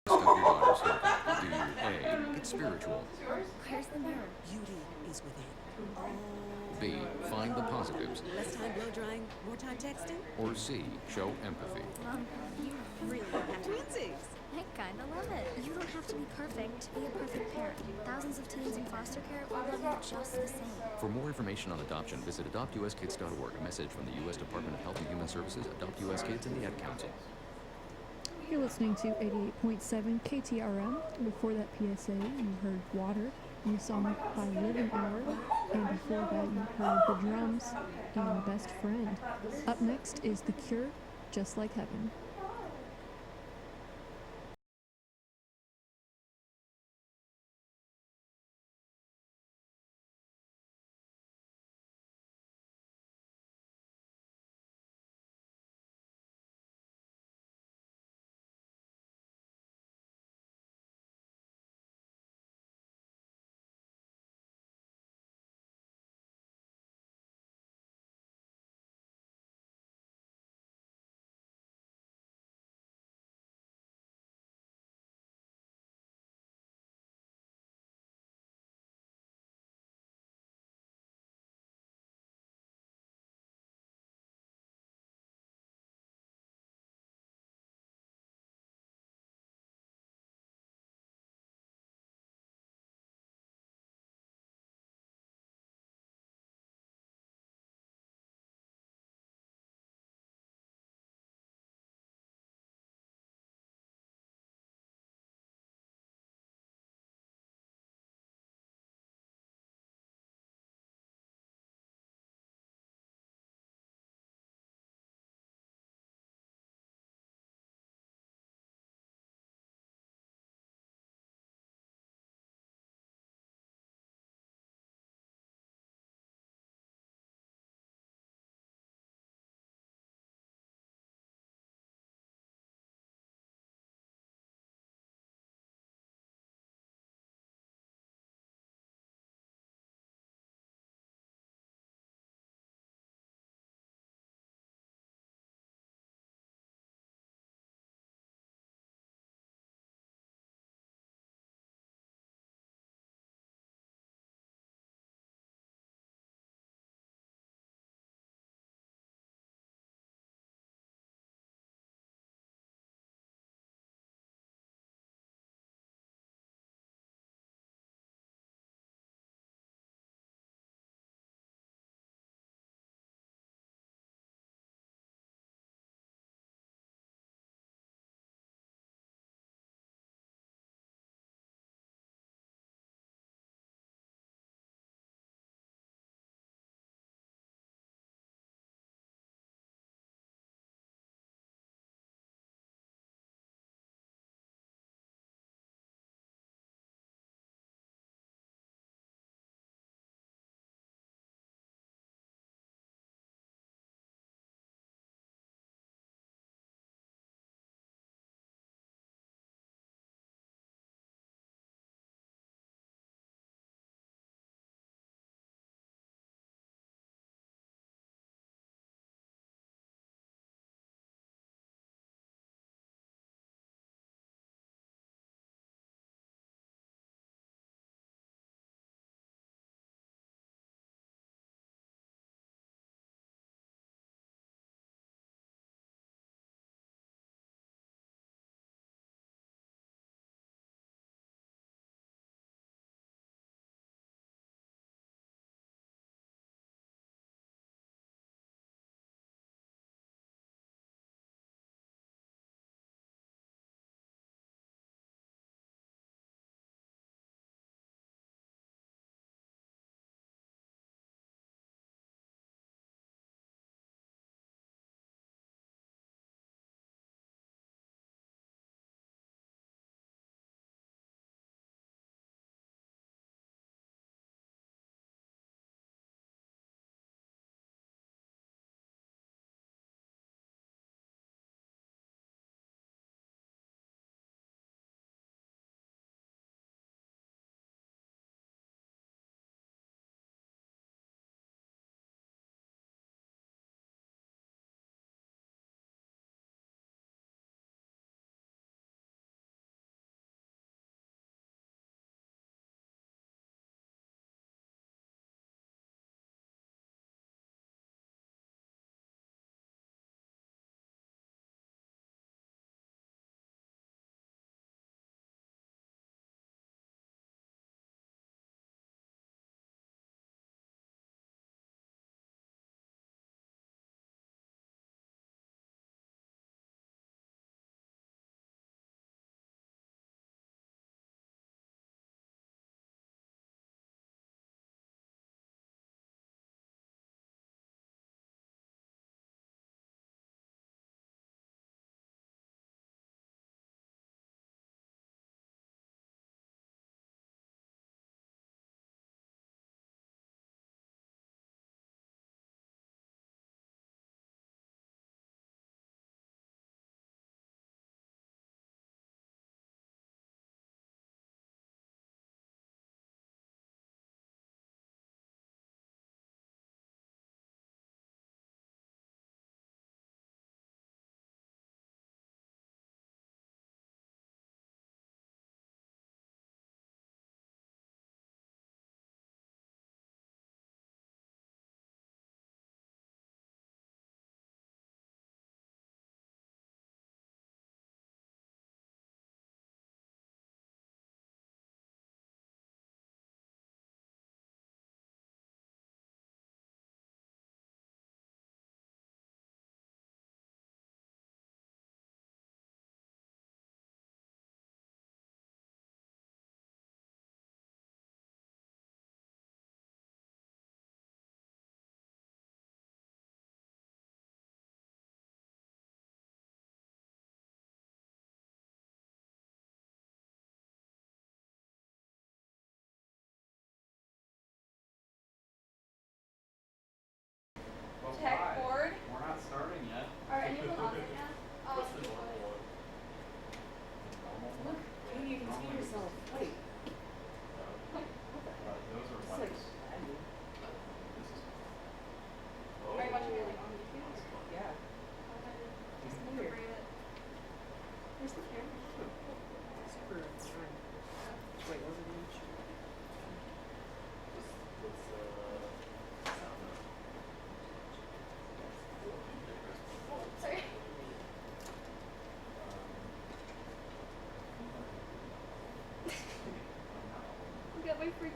Stuff your daughter's haircut. Do you A, get spiritual, Where's the mirror? Beauty is within. Oh. B, find the positives, Less time blow drying, more time texting? or C, show empathy? Mom, you really don't have to. Twinsies! I kinda love it. You don't have to be perfect to be a perfect parent. Thousands of teens in foster care will love you just the same. For more information on adoption, visit adoptuskids.org. A message from the U.S. Department of Health and Human Services, Adopt U.S. Kids, and the Ad Council. You're listening to 88.7 KTRM. Before that PSA, you heard Water, new song by Living Hour, and before that, you heard The Drums and Best Friend. Up next is The Cure, Just Like Heaven.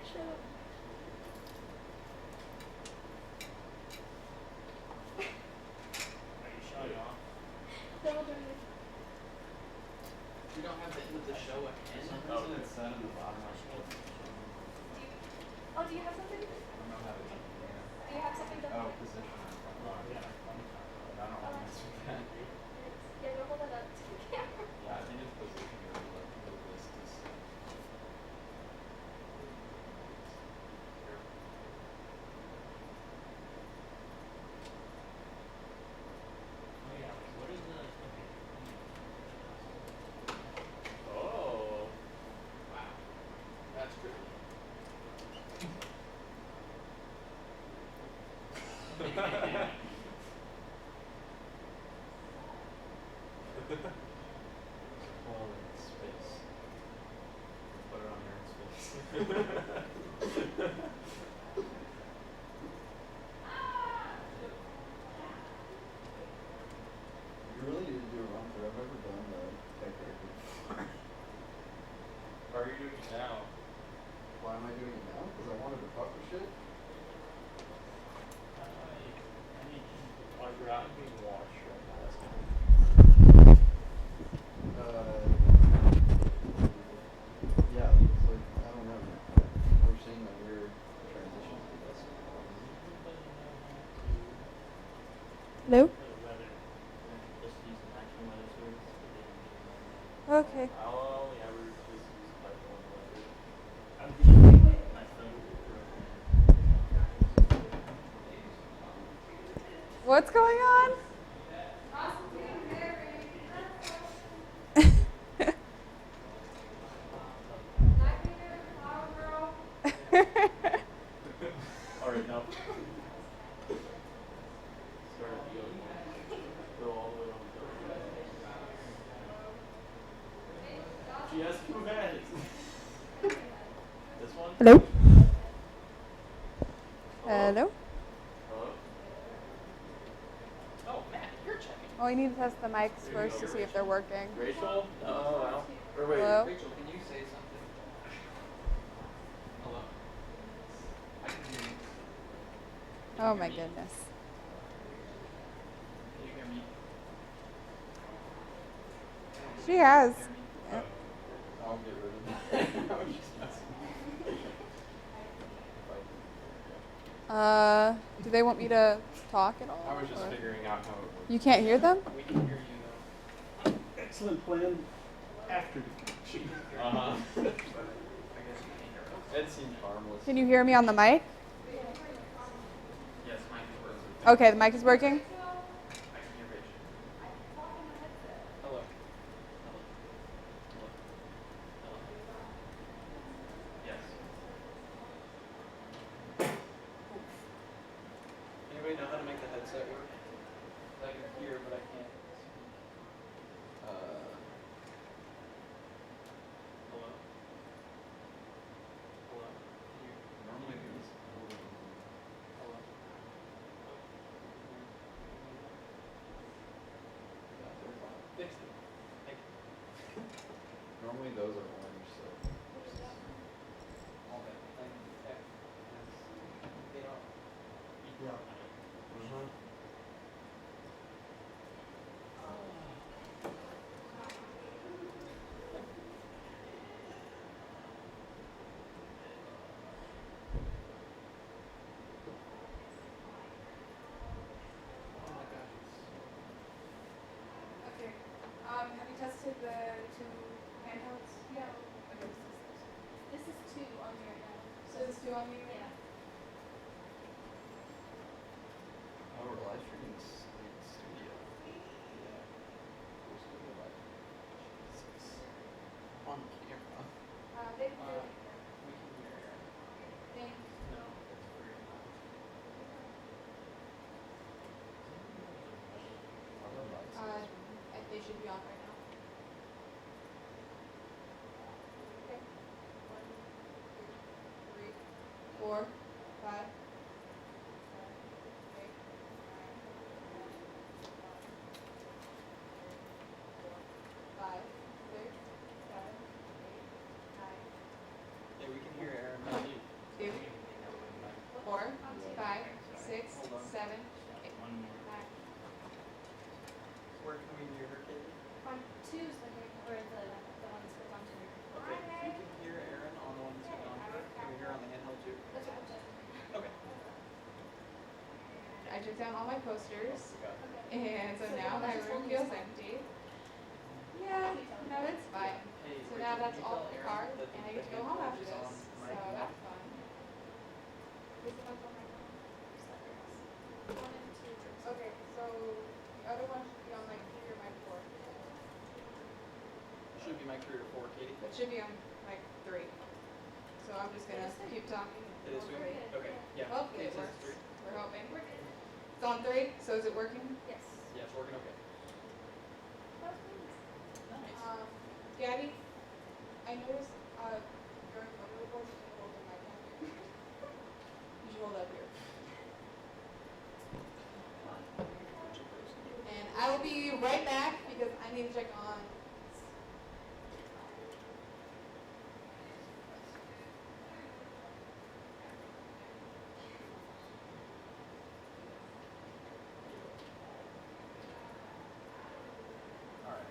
Shut up. Are you showing off? Double jointed. You don't have the end of the show at end? For some reason it's set in the bottom of the Oh, do you have something? I don't know how to do it. Do you have something done? Oh, position. Yeah. I don't want to mess with that. Yeah, don't hold that up to the camera. Yeah, I think it's position or the list is. Oh yeah, what is the Oh wow. That's tricky. Well, in space. Put it on there in space. You really need to do a run through. I've never done the tech record before. How are you doing it now? Why am I doing it now? Because I wanted to fuck with shit. You're not being watched right now. That's not Yeah, it's like, I don't know. We're seeing a weird transition to this. Hello? weather. Okay. I'll only ever just use Python weather. I'm thinking my phone. What's going on? Alright, now. Start at the other one. Go all the way on. She has 2 heads. This one? Hello? Hello? Hello? Hello? Oh, Matt, you're checking. Oh, we need to test the mics first to see if they're working. Rachel? Oh, or wait, Hello? Rachel, can you say something? Hello? I can hear you. Oh my goodness. Can you hear me? She has. Hear me? Yep. I'll get rid of it. I was just messing. Do they want me to talk at all? I was just or- figuring out how it works. You can't hear them? We can hear you though. Excellent plan after defection. Uh-huh. I guess you can hear us. It seemed harmless. Can you hear me on the mic? Yes, mine is working. Okay, the mic is working. I can hear Rachel. Hello. Hello. Hello. Hello. Yes. Anybody know how to make the headset work? I can hear, but I can't. Hello? Hello? Can you Normally hear do me? this. Hello? Fixed it. Thank you. Normally those are orange, so. All that thing, tech, they are. Yeah. Uh-huh. Oh my gosh, Okay. Have you tested the 2 handhelds? Yeah. Okay, This is 2 on me right now. so this 2 on me? Yeah. Oh, we're live streaming this studio. Yeah. We're studio live. Jesus. On camera. They we can hear her. think. No, it's very loud. Are there lights? They should be on right now. Okay. 1, 2, 3, 4, 5, 6, 7, 8, 9, 5, 6, 7, 8, 9. Yeah, we can hear Aaron. How about you? two's the hair, or the one that's hooked onto your. Okay, you can hear Aaron on the one that's hooked onto it. Can we hear on the handheld too? That's what I'm checking. Okay. I took down all my posters, Got it. and so So now yeah, my that's just room one feels use. empty. Yeah, no, it's fine. Hey, So Rachel, now can that's you all tell in the Aaron car, that and I the get to go home handheld after is this. on So mic now? that's fun. Is it up on my phone? One and two. Okay, so the other one should be on mic 3 or mic 4. Should be mic 3 or 4, Katie. It should be on mic 3. So I'm just gonna keep talking. It is 3? Okay, yeah. Hopefully Kate it says works. 3. We're hoping. It's on 3, so is it working? Yes. Yeah, it's working okay. Nice. Gabby, I noticed during photo reports you can hold the mic on here. You should hold up here. And I will be right back because I need to check on. All right.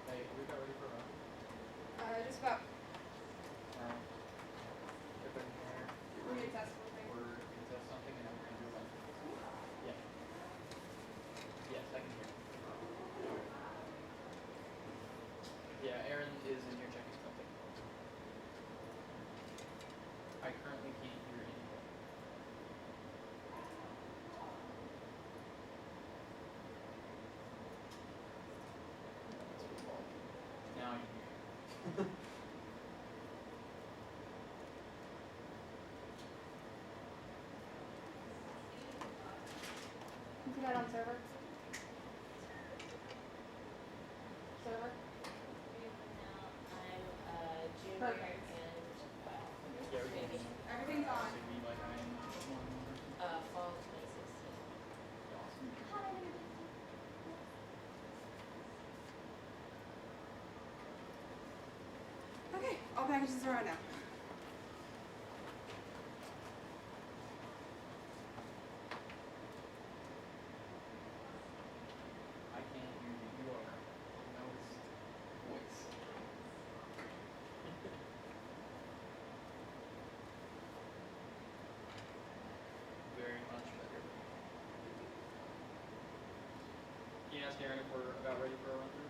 Hey, we got ready for a run. Just about. Everybody here. We're gonna test something. We're gonna test something and then we're gonna do a run. Yeah. Yes, I can hear. Yeah, Aaron is in here checking something. I currently can't hear anybody. That's football. Now I can hear you. You put that on server? Server? I'm junior Perfect. and Yeah, we can hear you. Everything's on. So we like I'm fall 2016. awesome. Okay, all packages are on now. I can't hear you. You are Noah's voice. Very much better. Can you ask Aaron if we're about ready for a run through?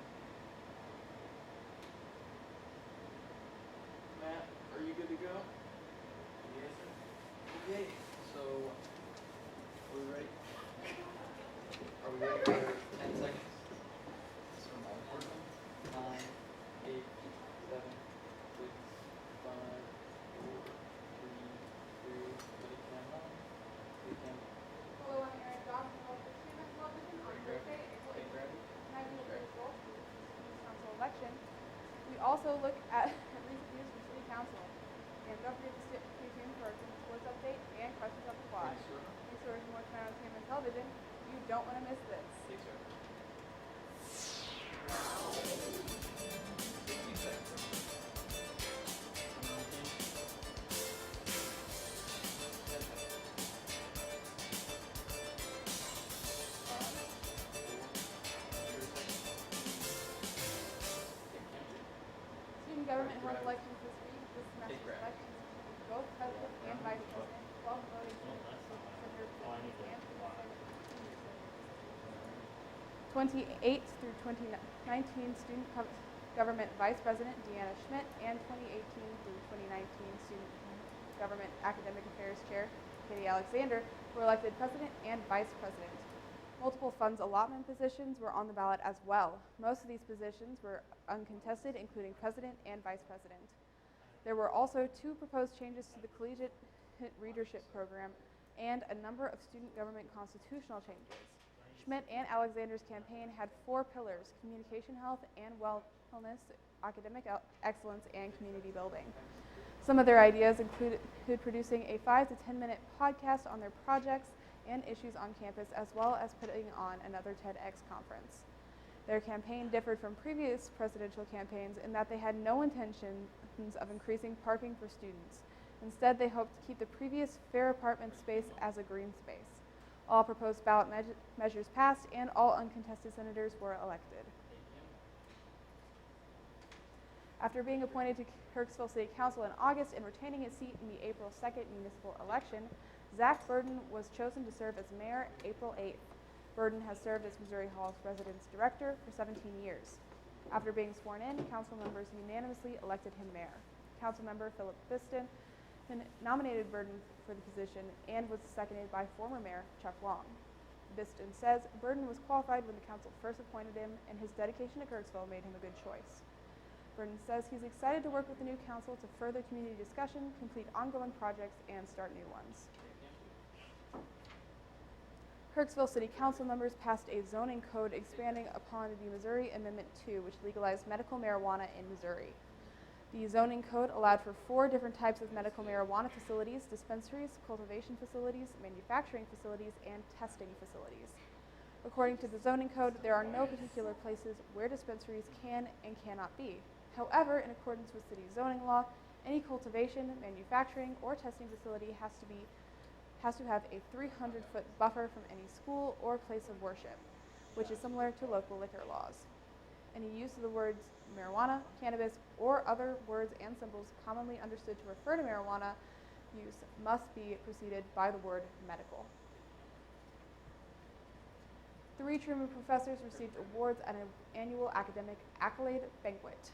Matt, are you good to go? Yes, sir. Okay, so we're ready. Are we ready for 10 seconds? This from all four of them. 9, 8, 7, 6, 5, 4, 3, 2, ready, camera on. Ready, camera. Hello, I'm Erin Dodd from Local 2 Next Television on Thursday, April Hey, 8th. grab it. National results of the city council election. We also look at recent news from city Council. And don't forget to stay tuned for our student sports update and questions on the quad. These stories and more tonight on TMN Television. You don't want to miss this. Thanks, sir. Student government held elections this week. This semester's elections include both president and vice president, 12 voting senator positions, and 28 through 2019 student government vice president Deanna Schmidt and 2018 through 2019 student government academic affairs chair Katie Alexander were elected president and vice president. Multiple funds allotment positions were on the ballot as well. Most of these positions were uncontested, including president and vice president. There were also 2 proposed changes to the collegiate readership program and a number of student government constitutional changes. Schmidt and Alexander's campaign had 4 pillars: communication health and wellness, academic excellence, and community building. Some of their ideas included producing a 5 to 10 minute podcast on their projects and issues on campus, as well as putting on another TEDx conference. Their campaign differed from previous presidential campaigns in that they had no intentions of increasing parking for students. Instead, they hoped to keep the previous fair apartment space as a green space. All proposed ballot measures passed, and all uncontested senators were elected. After being appointed to Kirksville City Council in August and retaining his seat in the April 2nd municipal election, Zach Burden was chosen to serve as mayor April 8th. Burden has served as Missouri Hall's residence director for 17 years. After being sworn in, council members unanimously elected him mayor. Councilmember Philip Biston nominated Burden for the position and was seconded by former mayor Chuck Long. Biston says Burden was qualified when the council first appointed him, and his dedication to Kirksville made him a good choice. Burden says he's excited to work with the new council to further community discussion, complete ongoing projects, and start new ones. Kirksville City Council members passed a zoning code expanding upon the Missouri Amendment 2, which legalized medical marijuana in Missouri. The zoning code allowed for 4 different types of medical marijuana facilities: dispensaries, cultivation facilities, manufacturing facilities, and testing facilities. According to the zoning code, there are no particular places where dispensaries can and cannot be. However, in accordance with city zoning law, any cultivation, manufacturing, or testing facility has to have a 300-foot buffer from any school or place of worship, which is similar to local liquor laws. Any use of the words marijuana, cannabis, or other words and symbols commonly understood to refer to marijuana use must be preceded by the word medical. 3 Truman professors received awards at an annual academic accolade banquet.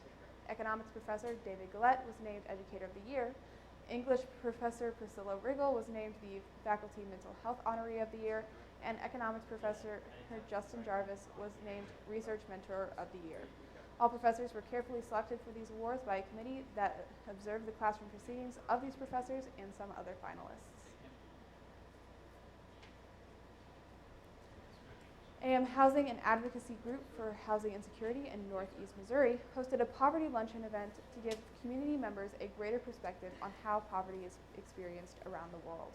Economics professor David Gillette was named Educator of the Year. English professor Priscilla Riggle was named the Faculty Mental Health Honoree of the Year, and economics professor Justin Jarvis was named Research Mentor of the Year. All professors were carefully selected for these awards by a committee that observed the classroom proceedings of these professors and some other finalists. AM Housing, an advocacy group for housing insecurity in Northeast Missouri, hosted a poverty luncheon event to give community members a greater perspective on how poverty is experienced around the world.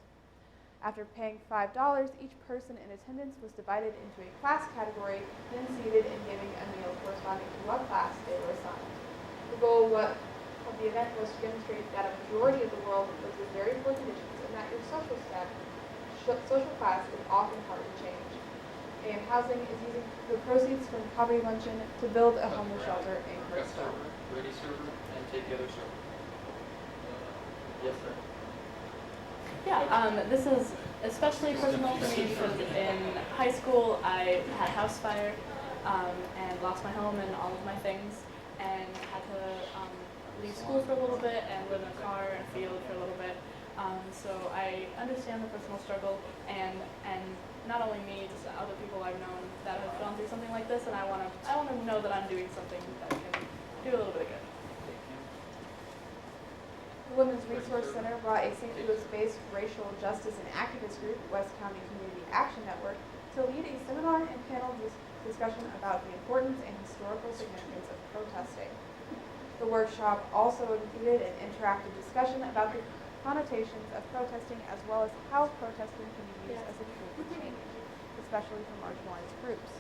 After paying $5, each person in attendance was divided into a class category, then seated and giving a meal corresponding to what class they were assigned. The goal of the event was to demonstrate that a majority of the world lives in very poor conditions and that your social class is often hard to change. AM Housing is using the proceeds from the poverty luncheon to build a homeless shelter in Kirksville. Ready, server, and take the other server. Yes, sir. Yeah, this is especially personal for me because in high school I had a house fire and lost my home and all of my things, and had to leave school for a little bit and live in a car and a field for a little bit. So I understand the personal struggle, and not only me, just other people I've known that have gone through something like this, and I want to know that I'm doing something that can do a little bit of good. The Women's Resource Center brought a St. Louis-based racial justice and activist group, West County Community Action Network, to lead a seminar and panel discussion about the importance and historical significance of protesting. The workshop also included an interactive discussion about the connotations of protesting as well as how protesting can be used as a tool for change, especially for marginalized groups.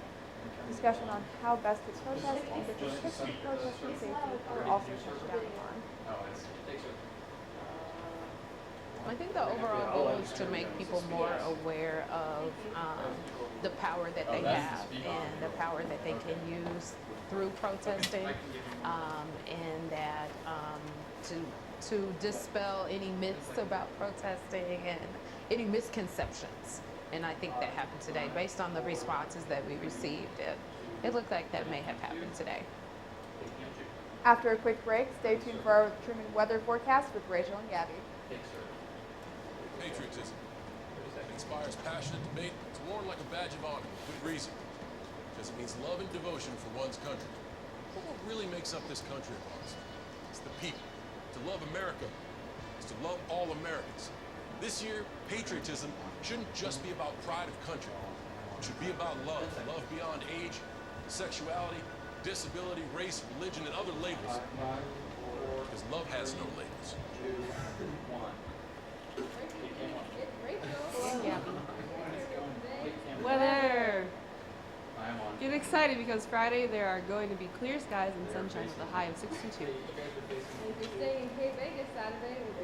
Discussion on how best to protest and different tips for protesting safety were also touched down on. I think the overall goal is to make people more aware of the power that they have and the power that they can use through protesting, and that to dispel any myths about protesting and any misconceptions. And I think that happened today. Based on the responses that we received, it looked like that may have happened today. After a quick break, stay tuned for our Truman weather forecast with Rachel and Gabby. Patriotism. It inspires passionate debate. It's worn like a badge of honor for good reason. Because it means love and devotion for one's country. But what really makes up this country of ours? It's the people. To love America is to love all Americans. This year, patriotism shouldn't just be about pride of country. It should be about love. Love beyond age, sexuality, disability, race, religion, and other labels. Because love has no labels. Weather! Get excited because Friday there are going to be clear skies and sunshine with a high of 62. And if you're staying in Cape Vegas Saturday, it will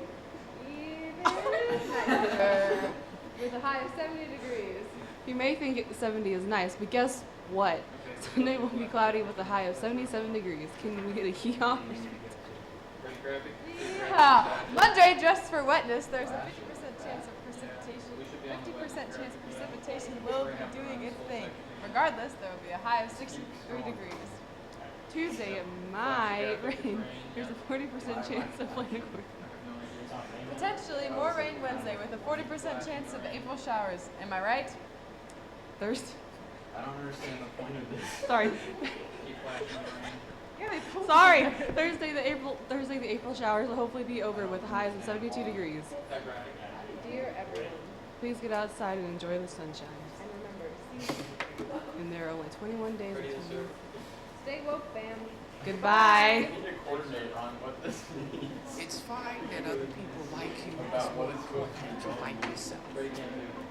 be even nicer with a high of 70 degrees. You may think 70 is nice, but guess what? Sunday will be cloudy with a high of 77 degrees. Can we get a hee-haw? Yeah. Monday, just for wetness, there's a 50% chance of precipitation. 50% chance of precipitation will be doing its thing. Regardless, there will be a high of 63 degrees. Tuesday, it might rain. There's a 40% chance of lightning. Potentially more rain Wednesday with a 40% chance of April showers. Am I right? Thursday. I don't understand the point of this. Sorry. Keep flashing the rain. Sorry. Thursday the April showers will hopefully be over with highs of 72 degrees. Dear everyone. Please get outside and enjoy the sunshine. And remember, And there are only 21 days of time. stay woke, fam. Goodbye. We need to coordinate on what this means. It's fine that other people like you. It's more important that you like yourself.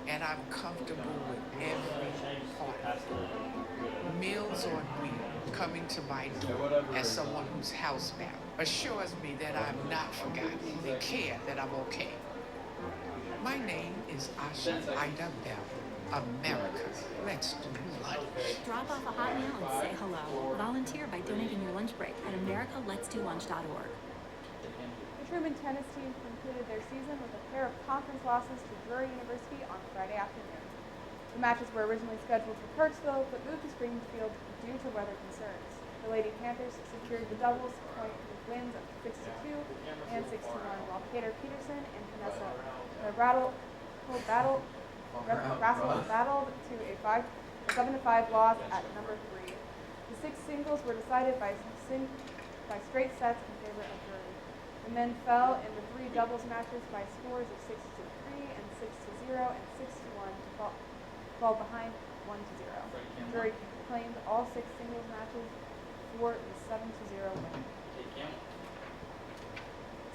And I'm comfortable with every part of it. Meals on Wheels coming to my door as someone who's housebound assures me that I'm not forgotten. They care that I'm okay. My name is Asha Ida Bell. America, let's do lunch. Drop off a hot meal and say hello. Volunteer by donating your lunch break at americalet'sdolunch.org. The Truman tennis team concluded their season with a pair of conference losses to Drury University on Friday afternoon. The matches were originally scheduled for Kirksville, but moved to Springfield due to weather concerns. The Lady Panthers secured the doubles point with wins of 6-2 and 6-1, while Kater Peterson and Vanessa Rassel battled to a 7-5 loss at number 3. The 6 singles were decided by straight sets in favor of Drury. The men fell in the 3 doubles matches by scores of 6-3 and 6-0 and 6-1 to fall behind 1-0. Drury claimed all 6 singles matches for the 7-0 win.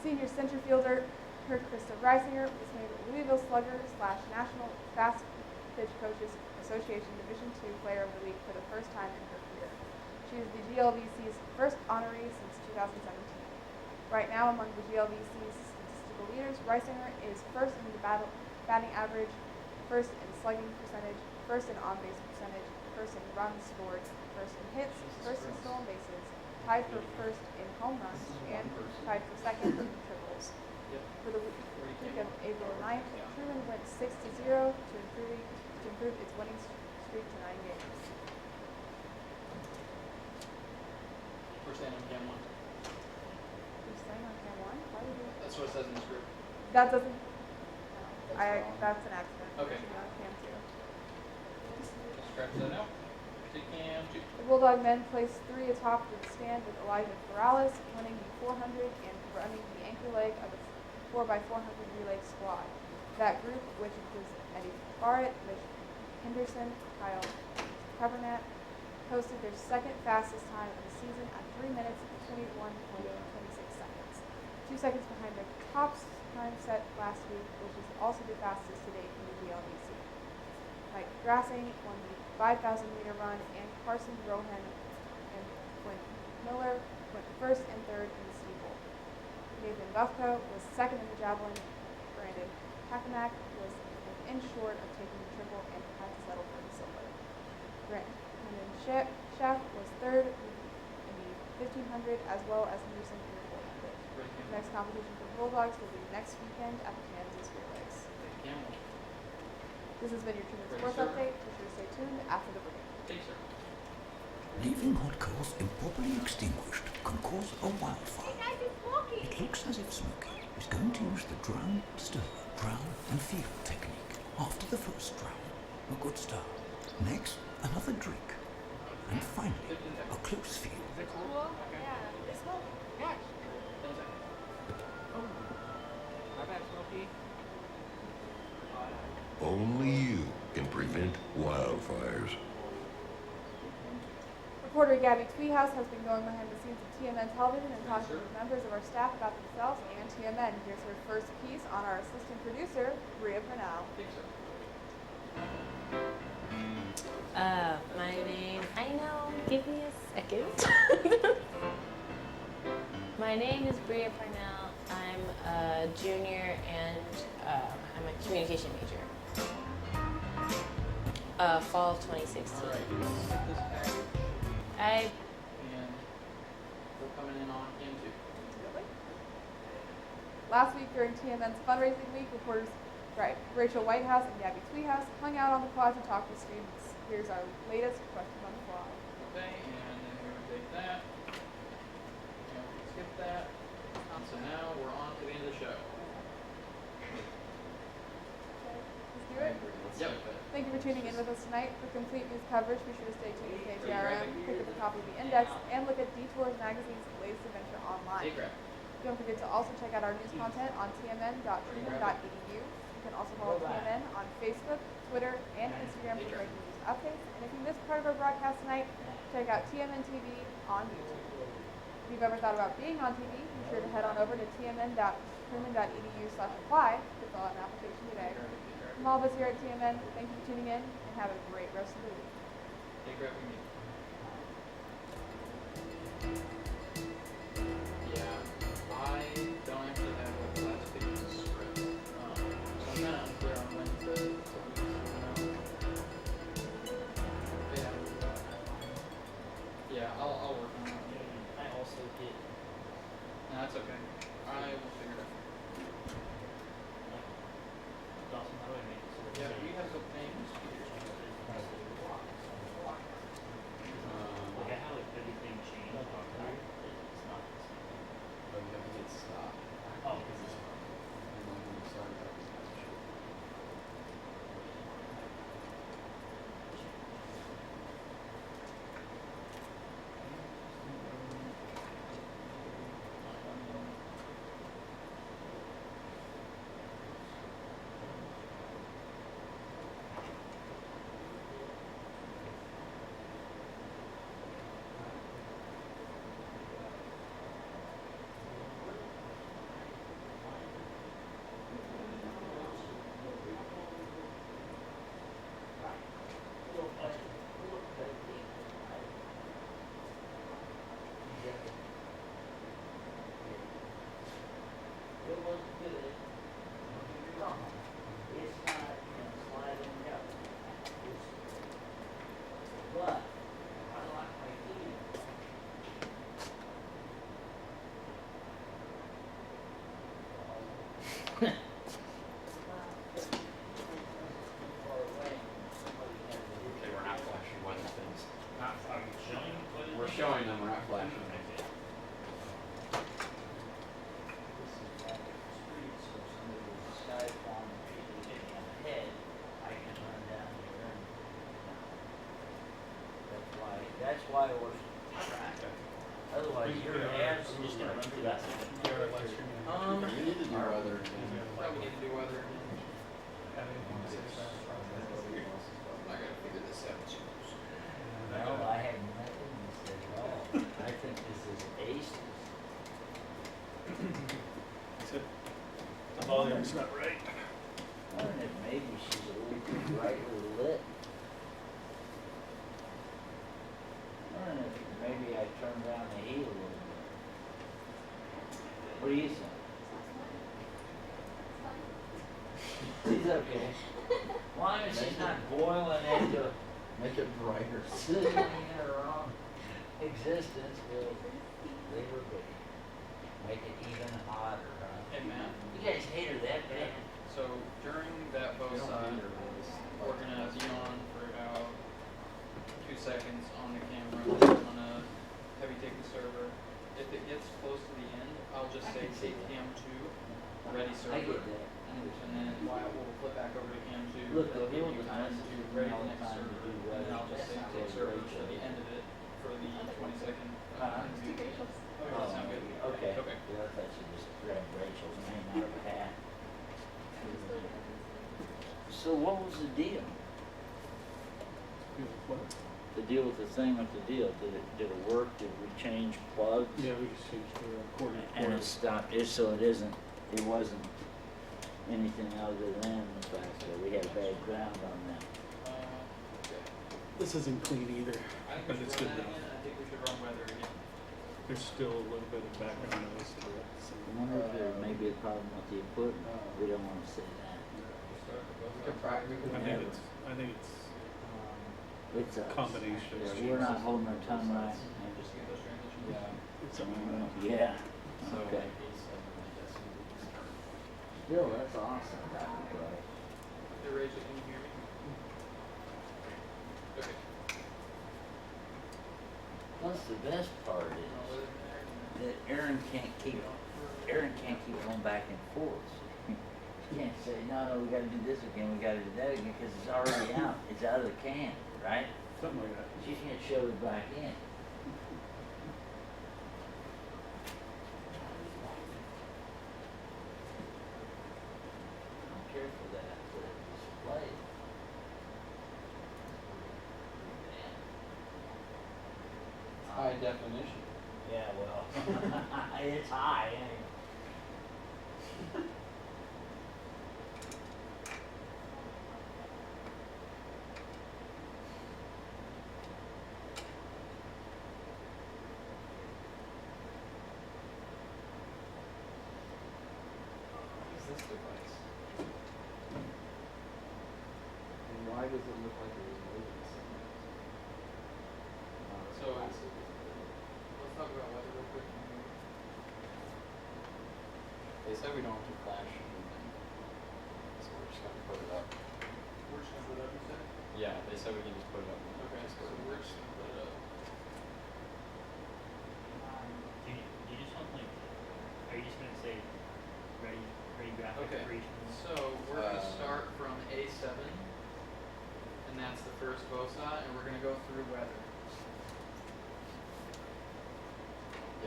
Senior center fielder Krista Reisinger was named Louisville Slugger / National Fast Pitch Coaches Association Division II Player of the Week for the first time in her career. She is the GLVC's first honoree since 2017. Right now, among the GLVC's statistical leaders, Reisinger is first in the batting average, first in slugging percentage, first in on-base percentage, first in runs scored, first in hits, first in stolen bases, tied for first in home runs, and tied for second in triples. For the week of April 9th, Truman went 6-0 to improve its winning streak to 9 games. We're staying on cam 1. You're staying on cam 1? Why would you? That's what it says in the script. That doesn't. No, that's an accident. Okay. It should be on cam 2. Scratch that out. To cam 2. The Bulldog men placed 3 atop the stand with Elijah Morales winning the 400 and running the anchor leg of the 4x400 relay squad. That group, which includes Eddie Barrett, Mitch Henderson, Kyle Cavernat, posted their second fastest time of the season at 3 minutes and 21.26 seconds. 2 seconds behind their top time set last week, which is also the fastest to date in the GLBC. Mike Grassing won the 5,000 meter run, and Carson Rohan and Quinn Miller went first and third in the steeple. Nathan Buffco was second in the javelin. Brandon Hakamak was an inch short of taking the triple and had to settle for the silver. Brandon Schaff was third in the 1500 as well as Newsom in the 400. The next competition for Bulldogs will be next weekend at the Kansas Relays. This has been your 2 Minute Sports Update. Be sure to stay tuned after the break. Leaving hot coals improperly extinguished can cause a wildfire. It looks as if Smokey is going to use the drown, stir, drown and feel technique. After the first drown, a good start. Next, another drink. And finally, a close feel. Is it cool? Yeah. It's cool. Watch. Oh. My bad, Smokey. Only you can prevent wildfires. Reporter Gabby Tweehouse has been going behind the scenes of TMN television and talking with members of our staff about themselves and TMN. Here's her first piece on our assistant producer, Bria Purnell. My name, I know, give me a second. My name is Bria Purnell. I'm a junior and I'm a communication major. Fall of 2016. And we're coming in on him too. Last week during TMN's fundraising week, reporters Rachel Whitehouse and Gabby Tweehouse hung out on the quad to talk with students. Here's our latest question on the fly. Okay, and then we're gonna take that. And we're gonna skip that. So now we're on to the end of the show. Let's do it. Yep. Thank you for tuning in with us tonight. For complete news coverage, be sure to stay tuned to KTRM, pick up a copy of the Index, and look at Detours Magazine's latest adventure online. Don't forget to also check out our news content on tmn.truman.edu. You can also follow TMN on Facebook, Twitter, and Instagram for breaking news updates. And if you missed part of our broadcast tonight, check out TMN TV on YouTube. If you've ever thought about being on TV, be sure to head on over to tmn.truman.edu/apply to fill out an application today. From all of us here at TMN, thank you for tuning in and have a great rest of the week. Take care of me. Yeah, I don't actually have a last page of the script. So I'm kind of unclear on when to yeah, I'll work on it. I also get. No, that's okay. I will figure it out. Yeah, we have some things. Look at how everything changed on there. It's not the same. But we have to get stopped. Oh, because it's And then when we start that, we have to show. Okay, we're not flashing weather things. We're showing them, we're not flashing them. That's why it was tracked. Otherwise, your ass is just gonna run through that. We need to do weather. Yeah, we need to do weather. I gotta figure this out. Well, I had volume's not right. I wonder if maybe she's a little too brightly lit. I wonder if maybe I turned down the heat a little bit. What do you think? She's okay. Why is she not boiling into Make it brighter. sizzling in her own existence? Will leave her be. Make it even hotter, huh? Hey, Matt. You guys hate her that bad? So during that bow side, we're gonna be on for about 2 seconds on the camera. Then I'm gonna heavy take the server. If it gets close to the end, I'll just say take cam 2, ready I server. get that. And then Wyatt will flip back over to cam 2. Look, That'll the give build you is time nice to to ready all the the next time to server. do And weather. then I'll just say take server for the end of it for the 20-second interview. Okay, does that sound good? Okay. Okay. Yeah, I thought you just grabbed Rachel's name out of a hat. So what was the deal? The deal with the thing with the deal, did it work? Did we change plugs? Yeah, we just changed the quarter to And quarter. it stopped, so it wasn't anything other than the fact that we had bad ground on that. This isn't clean either, but it's good enough. I think we should run weather again. There's still a little bit of background noise to it. So. I wonder if there may be a problem with the equipment. We don't want to say that. I think it's It's a combination. We're not holding our tongue right. It's a Yeah. Okay. Still, that's awesome. Hey Rachel, can you hear me? Okay. Plus, the best part is that Aaron can't keep going back and forth. You can't say, no, we gotta do this again, we gotta do that again, because it's already out. It's out of the can, right? Something like that. She can't shove it back in. I'm careful that display. High definition. Yeah, well, it's high, ain't it? This device. And why does it look like it was moving so much? So let's talk about weather real quick. They said we don't have to flash anything, so we're just gonna put it up. We're just gonna put it up, you said? Yeah, they said we can just put it up. Okay, so we're just gonna put it up. Do you just want like, are you just gonna say ready graphic Okay, for each one? so we're gonna start from A7, and that's the first bosa, and we're gonna go through weather.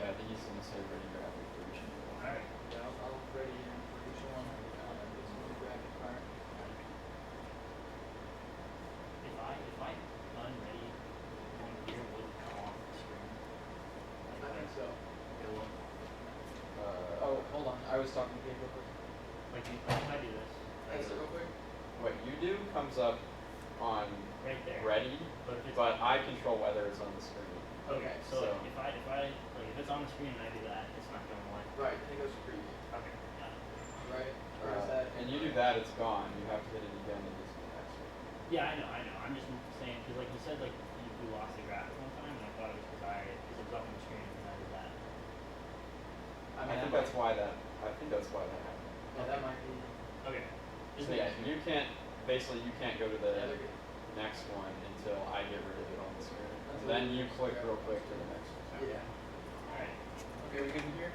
Yeah, I think he's gonna say ready graphic for each one. Alright. Yeah, I'll ready him for each one. This one graphic part. If I unready, here will it come off the screen? I think so. It will. Oh, hold on. I was talking to Gabe real quick. Like if I do this. Hey, so real quick. What you do comes up on Right there. ready, But if it's but I control whether it's on the screen. Okay, so if I like if it's on the screen and I do that, it's not going away. Right, and it goes to preview. Okay. Got it. Right? Or is that? And you do that, it's gone. You have to hit it again and just next one. Yeah, I know. I'm just saying because like you said, like we lost the graphic one time, and I thought it was because it was up on the screen and I did that. I think that's why that. I think that's why that happened. Yeah, that might be. Okay. So yeah, you can't. Basically, you can't go to the next one until I get rid of it on the screen. Then you click real quick to the next one. Yeah. Alright. Okay, we good in here?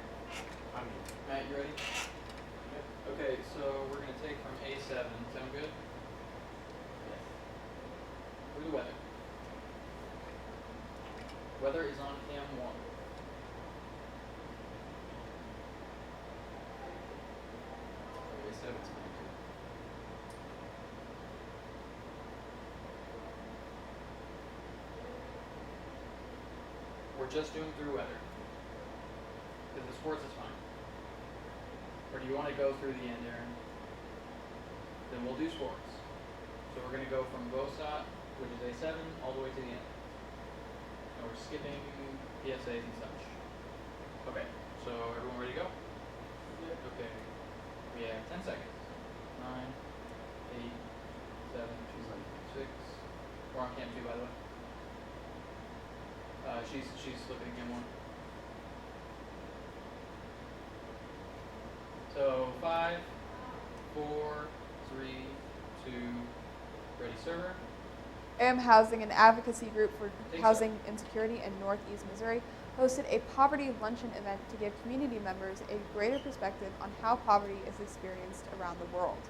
I'm good. Matt, you ready? Yep. Okay, so we're gonna take from A7. Sound good? Yes. Where's the weather? Weather is on cam 1. A7 is cam 2. We're just doing through weather. Because the sports is fine. Or do you want to go through the end, Aaron? Then we'll do sports. So we're going to go from VOSAT, which is A7, all the way to the end. And we're skipping PSAs and such. Okay, so everyone ready to go? Okay. We have 10 seconds. 9, 8, 7, 6. We're on cam 2, by the way. She's flipping cam 1. So 5, 4, 3, 2, ready server. AM Housing, an advocacy group for housing insecurity in Northeast Missouri, hosted a poverty luncheon event to give community members a greater perspective on how poverty is experienced around the world.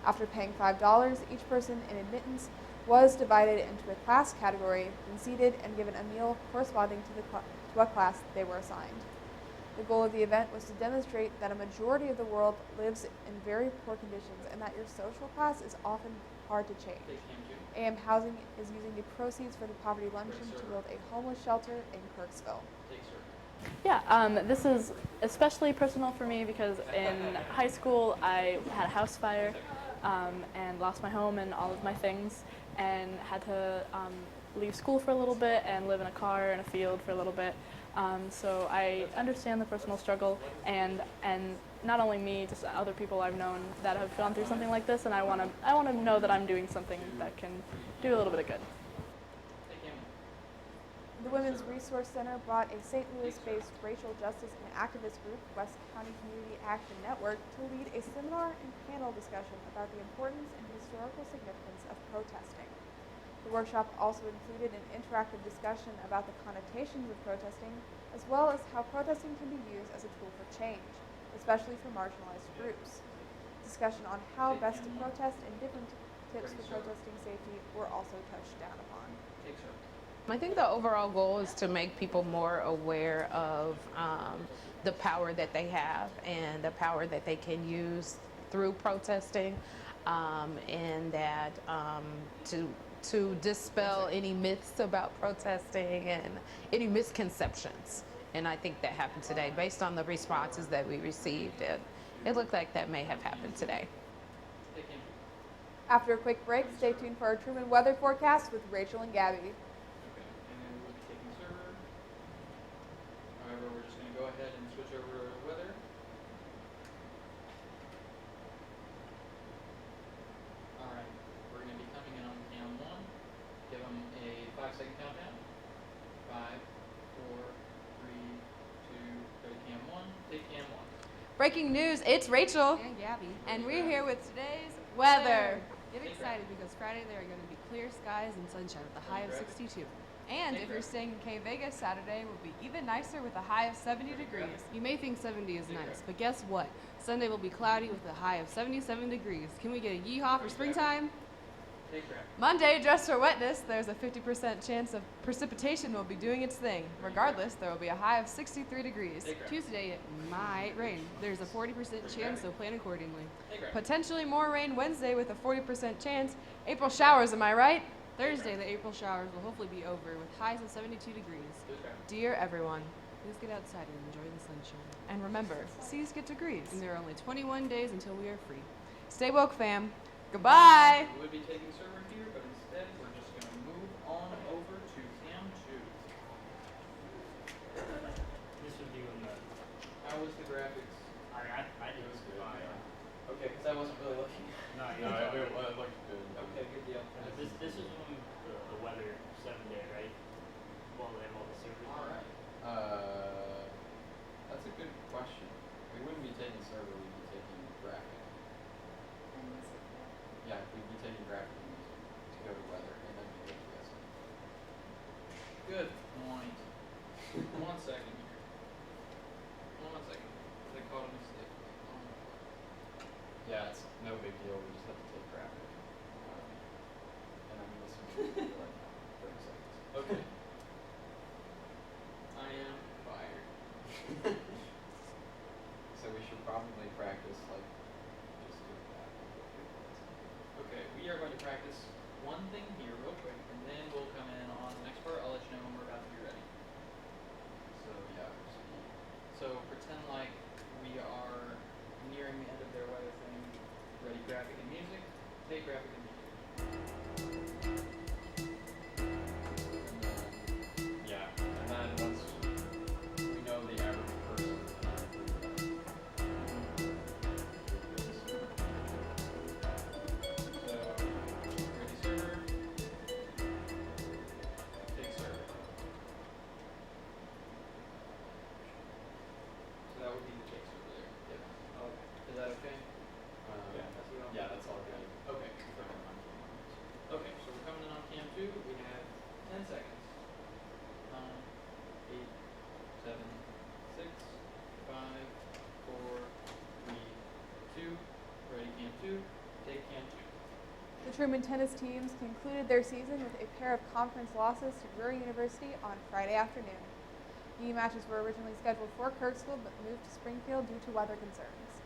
After paying $5, each person in admittance was divided into a class category, then seated and given a meal corresponding to what class they were assigned. The goal of the event was to demonstrate that a majority of the world lives in very poor conditions and that your social class is often hard to change. AM Housing is using the proceeds for the poverty luncheon to build a homeless shelter in Kirksville. Yeah, this is especially personal for me because in high school I had a house fire and lost my home and all of my things and had to leave school for a little bit and live in a car in a field for a little bit. So I understand the personal struggle and not only me, just other people I've known that have gone through something like this, and I want to know that I'm doing something that can do a little bit of good. The Women's Resource Center brought a St. Louis-based racial justice and activist group, West County Community Action Network, to lead a seminar and panel discussion about the importance and historical significance of protesting. The workshop also included an interactive discussion about the connotations of protesting, as well as how protesting can be used as a tool for change, especially for marginalized groups. Discussion on how best to protest and different tips for protesting safety were also touched down upon. I think the overall goal is to make people more aware of the power that they have and the power that they can use through protesting, and that to dispel any myths about protesting and any misconceptions. And I think that happened today. Based on the responses that we received, it looked like that may have happened today. After a quick break, stay tuned for our Truman weather forecast with Rachel and Gabby. Okay, and then we'll be taking server. However, we're just going to go ahead and switch over to weather. Alright, we're going to be coming in on cam 1. Give them a 5-second countdown. 5, 4, 3, 2, go to cam 1. Take cam 1. Breaking news, it's Rachel. And Gabby. And we're here with today's weather. Get excited because Friday there are going to be clear skies and sunshine with a high of 62. And if you're staying in K Vegas, Saturday will be even nicer with a high of 70 degrees. You may think 70 is nice, but guess what? Sunday will be cloudy with a high of 77 degrees. Can we get a yeehaw for springtime? Monday, dress for wetness. There's a 50% chance of precipitation will be doing its thing. Regardless, there will be a high of 63 degrees. Tuesday, it might rain. There's a 40% chance, so plan accordingly. Potentially more rain Wednesday with a 40% chance. April showers, am I right? Thursday, the April showers will hopefully be over with highs of 72 degrees. Dear everyone, please get outside and enjoy the sunshine. And remember, seas get degrees, and there are only 21 days until we are free. Stay woke, fam. Goodbye. We would be taking server here, but instead we're just going to move on over to cam 2. This would be when the... How was the graphics? I did it was fine. Okay, because I wasn't really looking. No, it looked good. Okay, good deal. This is when the weather 7-day, right? Well, they have all the servers. Alright. That's a good question. We wouldn't be taking server, we'd be taking graphic. Yeah, we'd be taking graphic to go to weather, and then we go to this. Good point. 1 second here. 1 second. They caught a mistake. Yeah, it's no big deal. We just have to take graphic. And I'm listening for like 30 seconds. Okay. I am fired. So we should probably practice like just doing that. Okay, we are going to practice one thing here real quick, and then we'll come in on the next part. I'll let you know when we're about to be ready. So yeah, so pretend like we are near The Truman tennis teams concluded their season with a pair of conference losses to Drury University on Friday afternoon. The matches were originally scheduled for Kirksville but moved to Springfield due to weather concerns.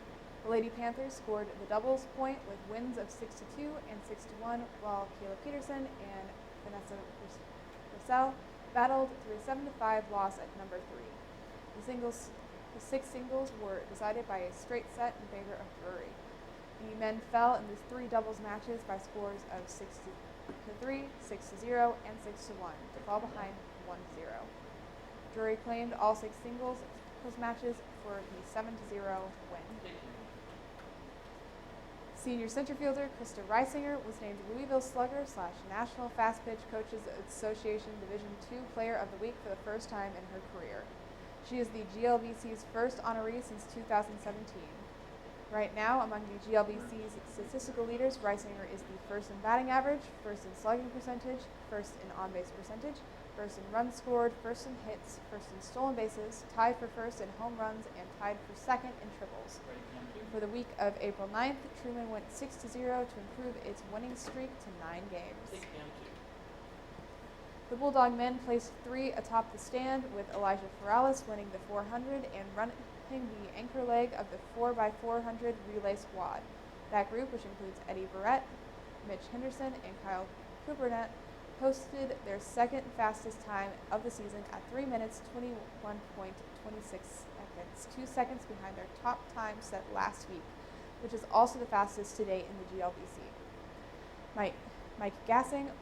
The Lady Panthers scored the doubles point with wins of 6-2 and 6-1, while Kayla Peterson and Vanessa Purcell battled through a 7-5 loss at number 3. The 6 singles were decided by a straight set in favor of Drury. The men fell in the 3 doubles matches by scores of 6-3, 6-0, and 6-1 to fall behind 1-0. Drury claimed all 6 singles matches for the 7-0 win. Senior center fielder Krista Reisinger was named Louisville Slugger / National Fast Pitch Coaches Association Division II Player of the Week for the first time in her career. She is the GLBC's first honoree since 2017. Right now, among the GLBC's statistical leaders, Reisinger is the first in batting average, first in slugging percentage, first in on-base percentage, first in runs scored, first in hits, first in stolen bases, tied for first in home runs, and tied for second in triples. For the week of April 9th, Truman went 6-0 to improve its winning streak to 9 games. The Bulldog men placed 3 atop the stand, with Elijah Ferralis winning the 400 and running the anchor leg of the 4x400 relay squad. That group, which includes Eddie Barrett, Mitch Henderson, and Kyle Kupernet, posted their second fastest time of the season at 3 minutes 21.26 seconds, 2 seconds behind their top time set last week, which is also the fastest to date in the GLBC. Mike Grassing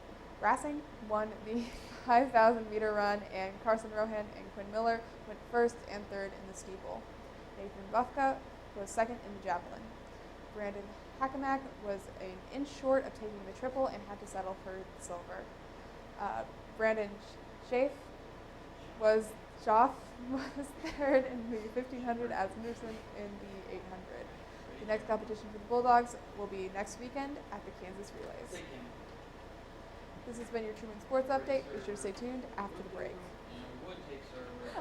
won the 5,000 meter run, and Carson Rohan and Quinn Miller went first and third in the steeple. Nathan Bufka was second in the javelin. Brandon Hackemak was an inch short of taking the triple and had to settle for silver. Brandon Schaaf was third in the 1500, as Henderson in the 800. The next competition for the Bulldogs will be next weekend at the Kansas Relays. This has been your Truman Sports Update. Be sure to stay tuned after the break.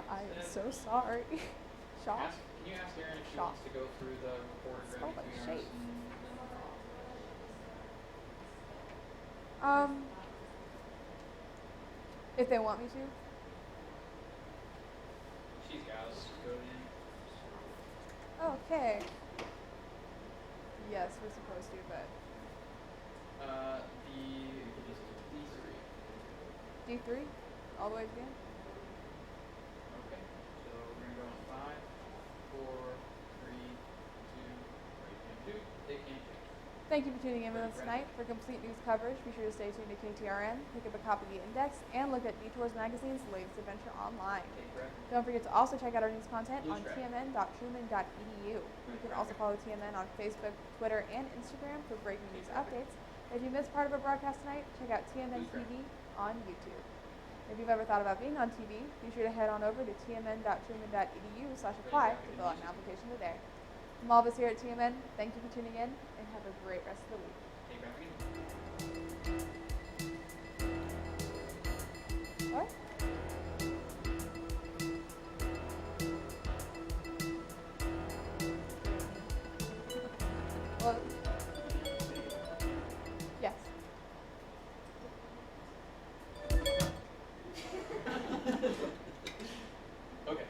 I am so sorry. Shock. Can you ask Erin if she Shock. wants to go through the report and Spelled grab like between shape. ours? If they want me to. She's got us custodian. Okay. Yes, we're supposed to, but The D3. D3? All the way to the end? Okay. So we're gonna go on 5, 4, 3, 2, 2. They can't do. Thank you for tuning in with us tonight. For complete news coverage, be sure to stay tuned to KTRN, pick up a copy of the Index, and look at Detours Magazine's latest adventure online. Don't forget to also check out our news content on tmn.truman.edu. You can also follow TMN on Facebook, Twitter, and Instagram for breaking news updates. If you missed part of our broadcast tonight, check out TMN TV on YouTube. If you've ever thought about being on TV, be sure to head on over to tmn.truman.edu/apply to fill out an application today. From all of us here at TMN, thank you for tuning in, and have a great rest of the week. What? Well, yes. Okay.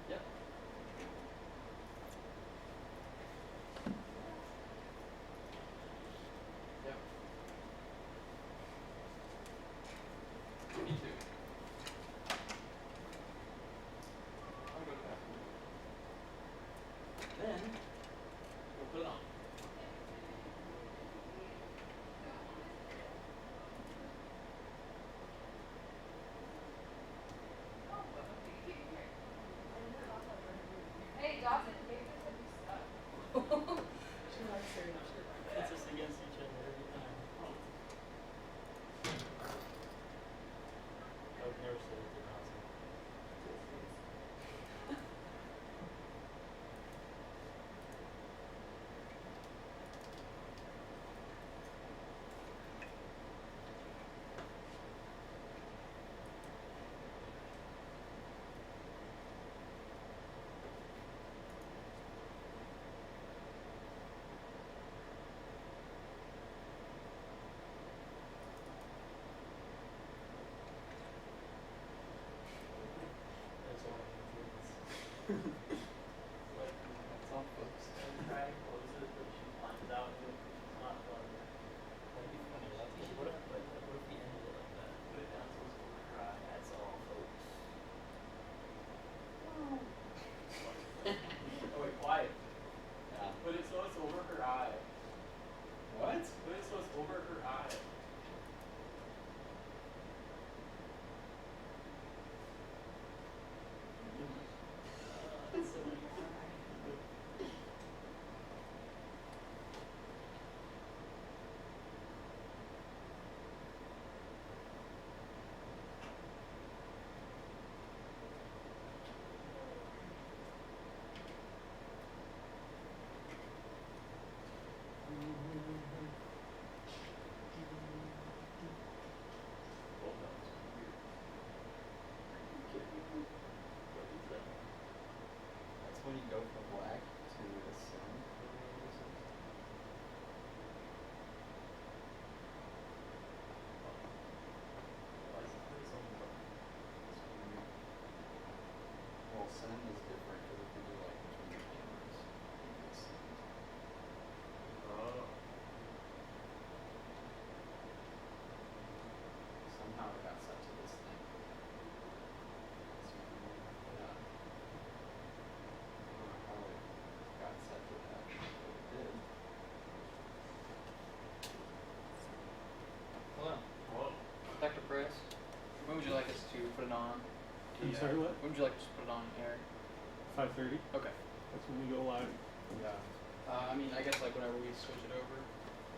Yep. Yep. Me too. I'll go to that. Then we'll put it on. Hey, Dawson, She likes her. Puts us against each other every time. I would never say it to Dawson. a black to ascend. Well, send is different because if we do like between the cameras, it makes send. Oh. Somehow it got set to this thing. So, yeah. I don't know how it got set to that, but it did. Hello. Whoa. Dr. Price, when would you like us to put it on? I'm sorry, what? When would you like us to put it on air? 5:30. Okay. That's when we go live. Yeah. I mean, I guess like whenever we switch it over.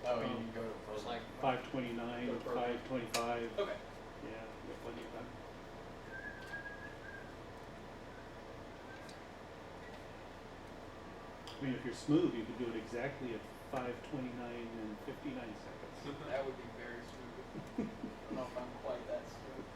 Oh, you can go to just like 5:29, go to program. 5:25. Okay. Yeah, we got plenty of time. I mean, if you're smooth, you could do it exactly at 5:29 and 59 seconds. That would be very smooth. I don't know if I'm quite that smooth.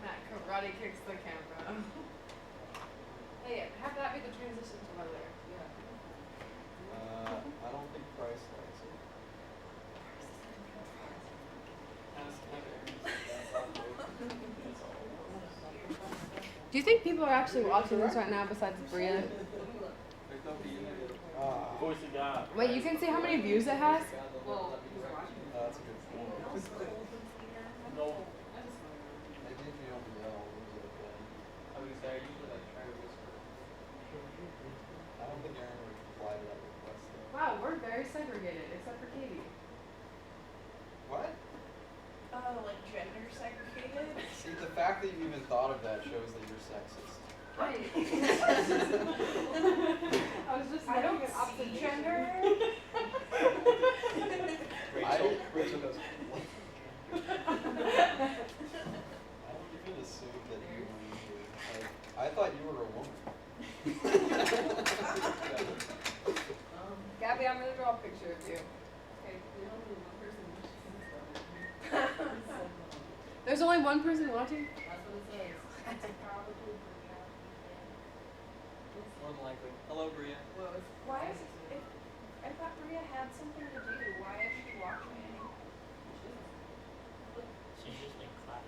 Matt karate kicks the camera. Hey, have that be the transition to my layer. Yeah. I don't think Price likes it. Do you think people are actually watching this right now besides Bria? Voice of God. Wait, you can see how many views it has? That's a good point. No. Maybe if you don't yell, is it okay? I was gonna say, I usually like try to whisper. I don't think Aaron would reply to that request though. Wow, we're very segregated, except for Katie. What? Like gender segregated? See, the fact that you even thought of that shows that you're sexist. I was just I don't making an opposite see gender. Rachel does. I don't even assume that you were like, I thought you were a woman. Gabby, I'm gonna draw a picture of you. Okay. There's only one person watching? That's what it says. More than likely. Hello, Bria. Why is it, I thought Bria had something to do. Why is she watching? She's just in class.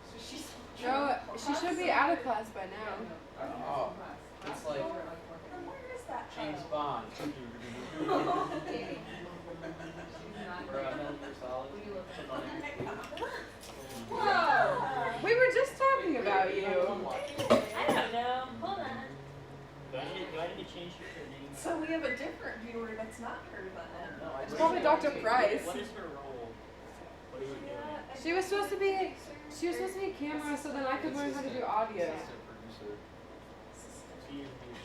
So she's No, she should be out of class by now. Oh, it's like where is that? James Bond. We're at Metal Gear Solid. Whoa! We were just talking about you. I don't know. Hold on. Do I need to change her name? So we have a different viewer that's not her then. No, It's probably Dr. Price. What is her role? What are you doing? She was supposed to be a camera so then I could learn how to do audio. Assistant producer.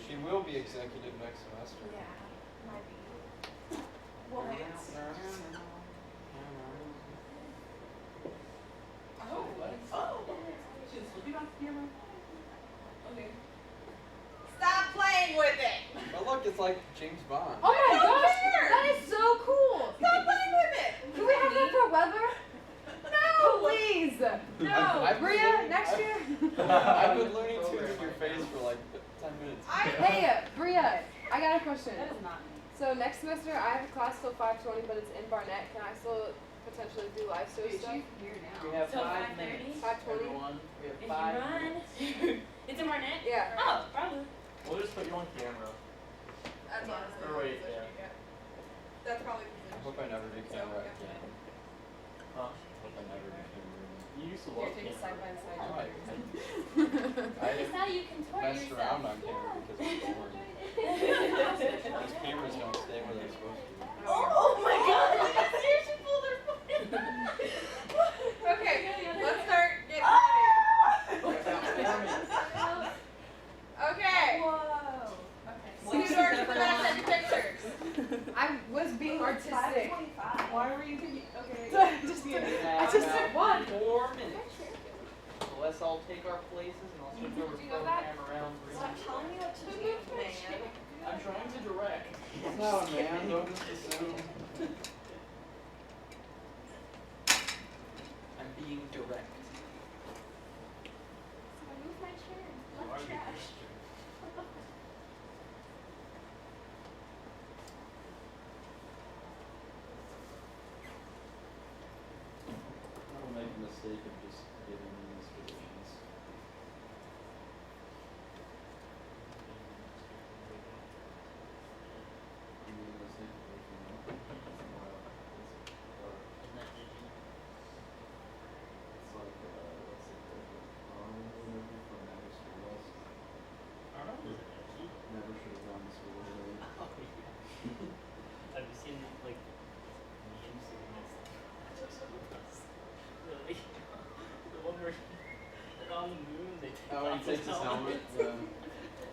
She will be executive next semester. Yeah, might be. Well, it's. Oh. She's flipping off the camera. Okay. Stop playing with it! But look, it's like James Bond. Oh my I don't gosh! care. That is so cool! Stop playing with it! Can we have that for weather? No, please! No! I've been Bria, learning- next year? I've been learning tuning your face for like 10 minutes. Hey, Bria, I got a question. That is not me. So next semester I have a class till 5:20, but it's in Barnett. Can I still potentially do live show stuff? Here now. We have So 5 5:30? minutes. 5:20? Everyone, we have If you 5 run. minutes. It's in Barnett? Yeah. Oh, probably. We'll just put you on camera. That's honestly Or wait, the position yeah. you get. That's probably the I position. hope I never do camera again. Huh? Hope I never do camera again. You used to Here, love take a camera. side by side. Alright. Is that you messed around on camera because it's boring. Those cameras don't stay where they're supposed to. Oh my god! Here she pulled her foot. Okay, let's start getting ready. Okay. Whoa. Okay. Theodore, come back and take pictures. I was being artistic. Why were you thinking? Okay. Just kidding. I just said one. 4 minutes. So let's all take our places and I'll switch over program around. Stop telling me what to do, man. I'm trying to direct. No, man, don't just assume. I'm being direct. Move my chair. Left trash. I will make a mistake of just giving you these positions. You made a mistake of waking up. It's like, what's it called? Movie from Outer Space. Never should have gone to school today. Have you seen like memes of this? Really? The one where they're on the moon, they take Oh, off he takes his helmet. Yeah.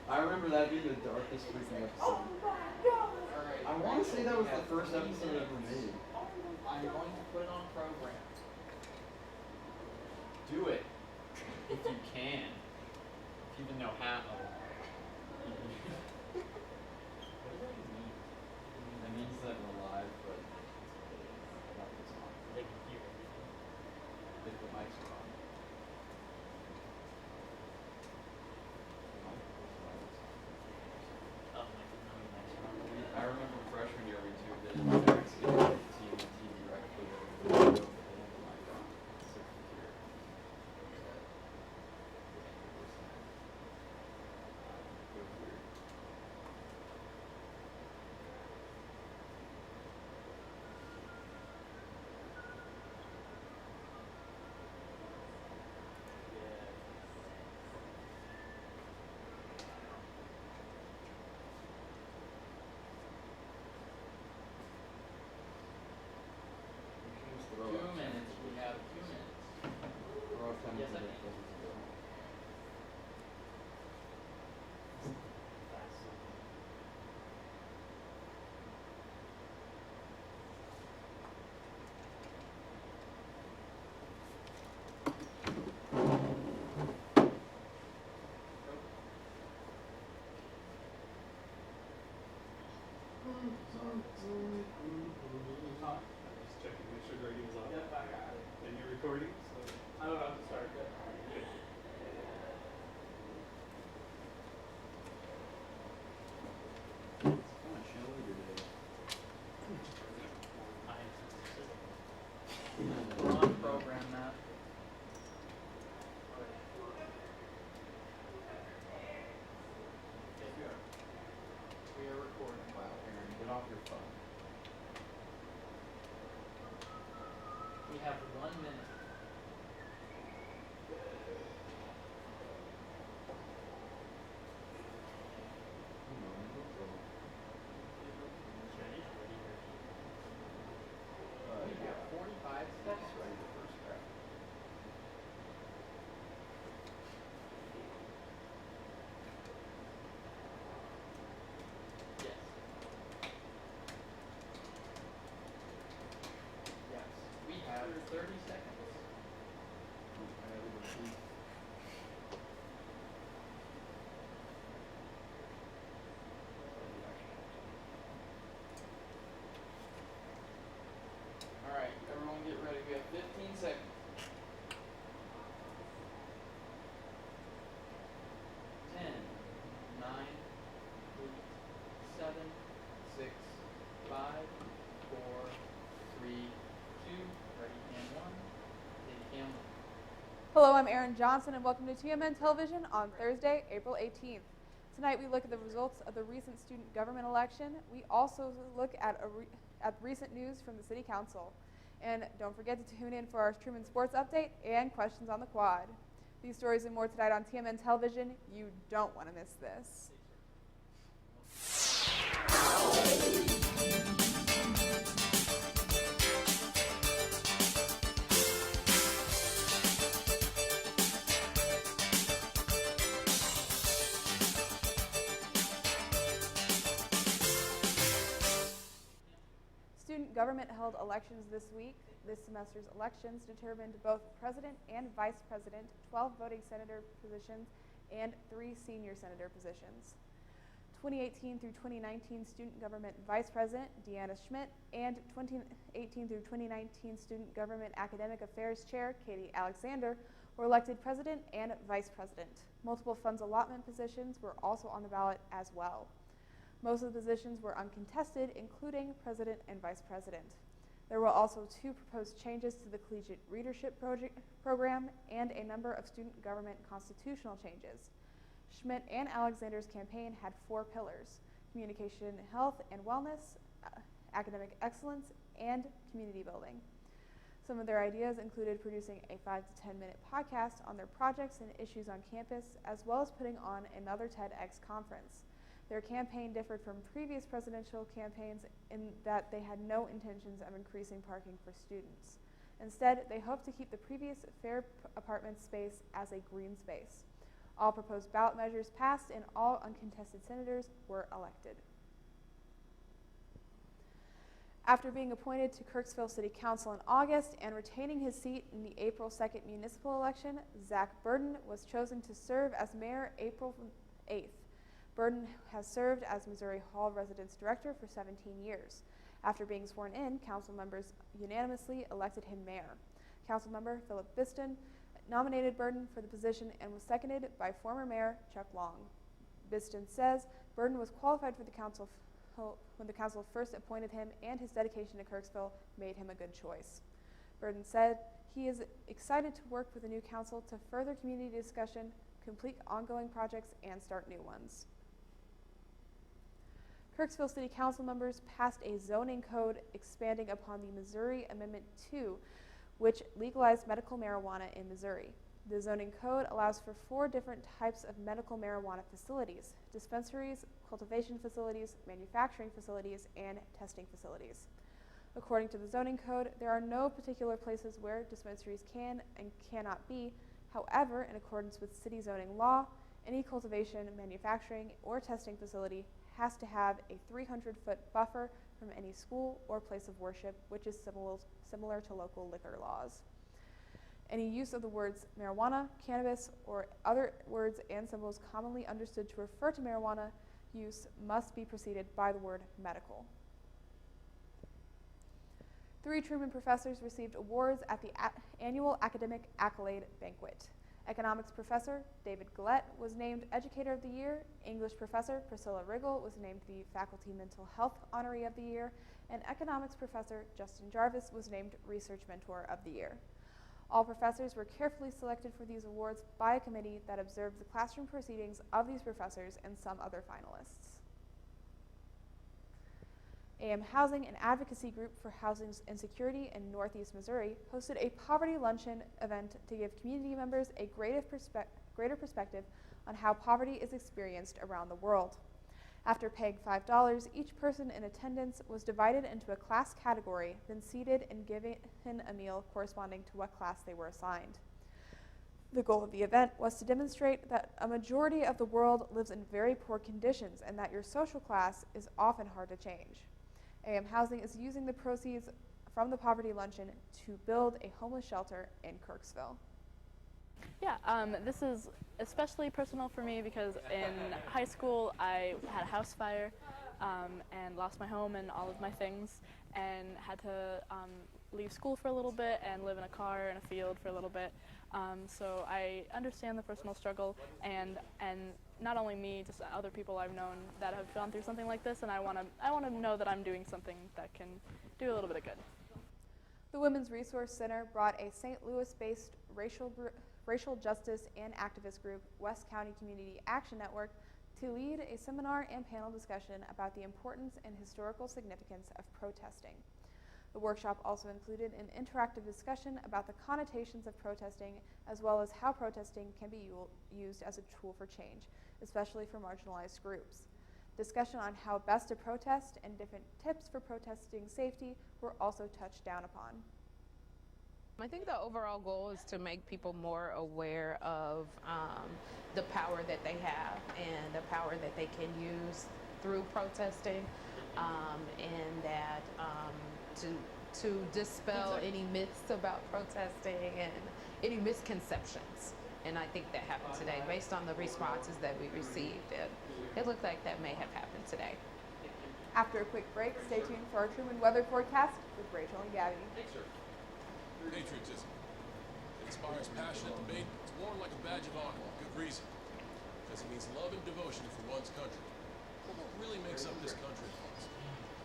I remember that being the darkest freaking episode. Alright. I want to say that was the first episode ever made. I'm going to put it on program. Do it. If you can. If you even know how. It means that we're live, but not this on. They can hear it. If the mics are on. Oh, my God. I remember freshman year we two did TMN TV right for the mic on. Sixth year. Throw 2 minutes. We have 2 minutes. Throw up 10 Yes, I minutes. think. Just checking, make sure the radio is on. Yep, I got it. And you're recording, so. I don't have to start. Good. It's kind of chilly today. We're on program, Matt. Yes, we are. We are recording. Wow, Aaron, get off your phone. We have 1 minute. We have 45 steps right the first graph. Yes. Yes. We have 30 seconds. Alright, everyone get ready. We have 15 seconds. 10, 9, 8, 7, 6, 5, 4, 3, 2, ready cam 1, steady cam 1. Hello, I'm Erin Johnson, and welcome to TMN Television on Thursday, April 18th. Tonight we look at the results of the recent student government election. We also look at recent news from the City Council. And don't forget to tune in for our Truman Sports Update and questions on the quad. These stories and more tonight on TMN Television. You don't want to miss this. Student government held elections this week. This semester's elections determined both president and vice president, 12 voting senator positions, and 3 senior senator positions. 2018 through 2019 student government vice president, Deanna Schmidt, and 2018 through 2019 student government academic affairs chair, Katie Alexander, were elected president and vice president. Multiple funds allotment positions were also on the ballot as well. Most of the positions were uncontested, including president and vice president. There were also 2 proposed changes to the collegiate readership program and a number of student government constitutional changes. Schmidt and Alexander's campaign had 4 pillars: communication, health and wellness, academic excellence, and community building. Some of their ideas included producing a 5 to 10 minute podcast on their projects and issues on campus, as well as putting on another TEDx conference. Their campaign differed from previous presidential campaigns in that they had no intentions of increasing parking for students. Instead, they hoped to keep the previous fair apartment space as a green space. All proposed ballot measures passed and all uncontested senators were elected. After being appointed to Kirksville City Council in August and retaining his seat in the April 2nd municipal election, Zach Burden was chosen to serve as mayor April 8th. Burden has served as Missouri Hall Residence Director for 17 years. After being sworn in, council members unanimously elected him mayor. Councilmember Philip Biston nominated Burden for the position and was seconded by former mayor Chuck Long. Biston says Burden was qualified for the council when the council first appointed him, and his dedication to Kirksville made him a good choice. Burden said he is excited to work with the new council to further community discussion, complete ongoing projects, and start new ones. Kirksville City Council members passed a zoning code expanding upon the Missouri Amendment 2, which legalized medical marijuana in Missouri. The zoning code allows for 4 different types of medical marijuana facilities: dispensaries, cultivation facilities, manufacturing facilities, and testing facilities. According to the zoning code, there are no particular places where dispensaries can and cannot be. However, in accordance with city zoning law, any cultivation, manufacturing, or testing facility has to have a 300-foot buffer from any school or place of worship, which is similar to local liquor laws. Any use of the words marijuana, cannabis, or other words and symbols commonly understood to refer to marijuana use must be preceded by the word medical. 3 Truman professors received awards at the annual Academic Accolade Banquet. Economics professor David Gillette was named Educator of the Year, English professor Priscilla Riggle was named the Faculty Mental Health Honoree of the Year, and economics professor Justin Jarvis was named Research Mentor of the Year. All professors were carefully selected for these awards by a committee that observed the classroom proceedings of these professors and some other finalists. AM Housing, an advocacy group for housing insecurity in Northeast Missouri, hosted a poverty luncheon event to give community members a greater perspective on how poverty is experienced around the world. After paying $5, each person in attendance was divided into a class category, then seated and given a meal corresponding to what class they were assigned. The goal of the event was to demonstrate that a majority of the world lives in very poor conditions and that your social class is often hard to change. AM Housing is using the proceeds from the poverty luncheon to build a homeless shelter in Kirksville. Yeah, this is especially personal for me because in high school I had a house fire and lost my home and all of my things, and had to leave school for a little bit and live in a car in a field for a little bit. So I understand the personal struggle, and not only me, just other people I've known that have gone through something like this, and I want to know that I'm doing something that can do a little bit of good. The Women's Resource Center brought a St. Louis-based racial justice and activist group, West County Community Action Network, to lead a seminar and panel discussion about the importance and historical significance of protesting. The workshop also included an interactive discussion about the connotations of protesting, as well as how protesting can be used as a tool for change, especially for marginalized groups. Discussion on how best to protest and different tips for protesting safety were also touched down upon. I think the overall goal is to make people more aware of the power that they have and the power that they can use through protesting, and that to dispel any myths about protesting and any misconceptions. And I think that happened today. Based on the responses that we received, it looked like that may have happened today. After a quick break, stay tuned for our Truman weather forecast with Rachel and Gabby. Patriotism. It inspires passionate debate. It's worn like a badge of honor with good reason. Because it means love and devotion for one's country. But what really makes up this country of ours?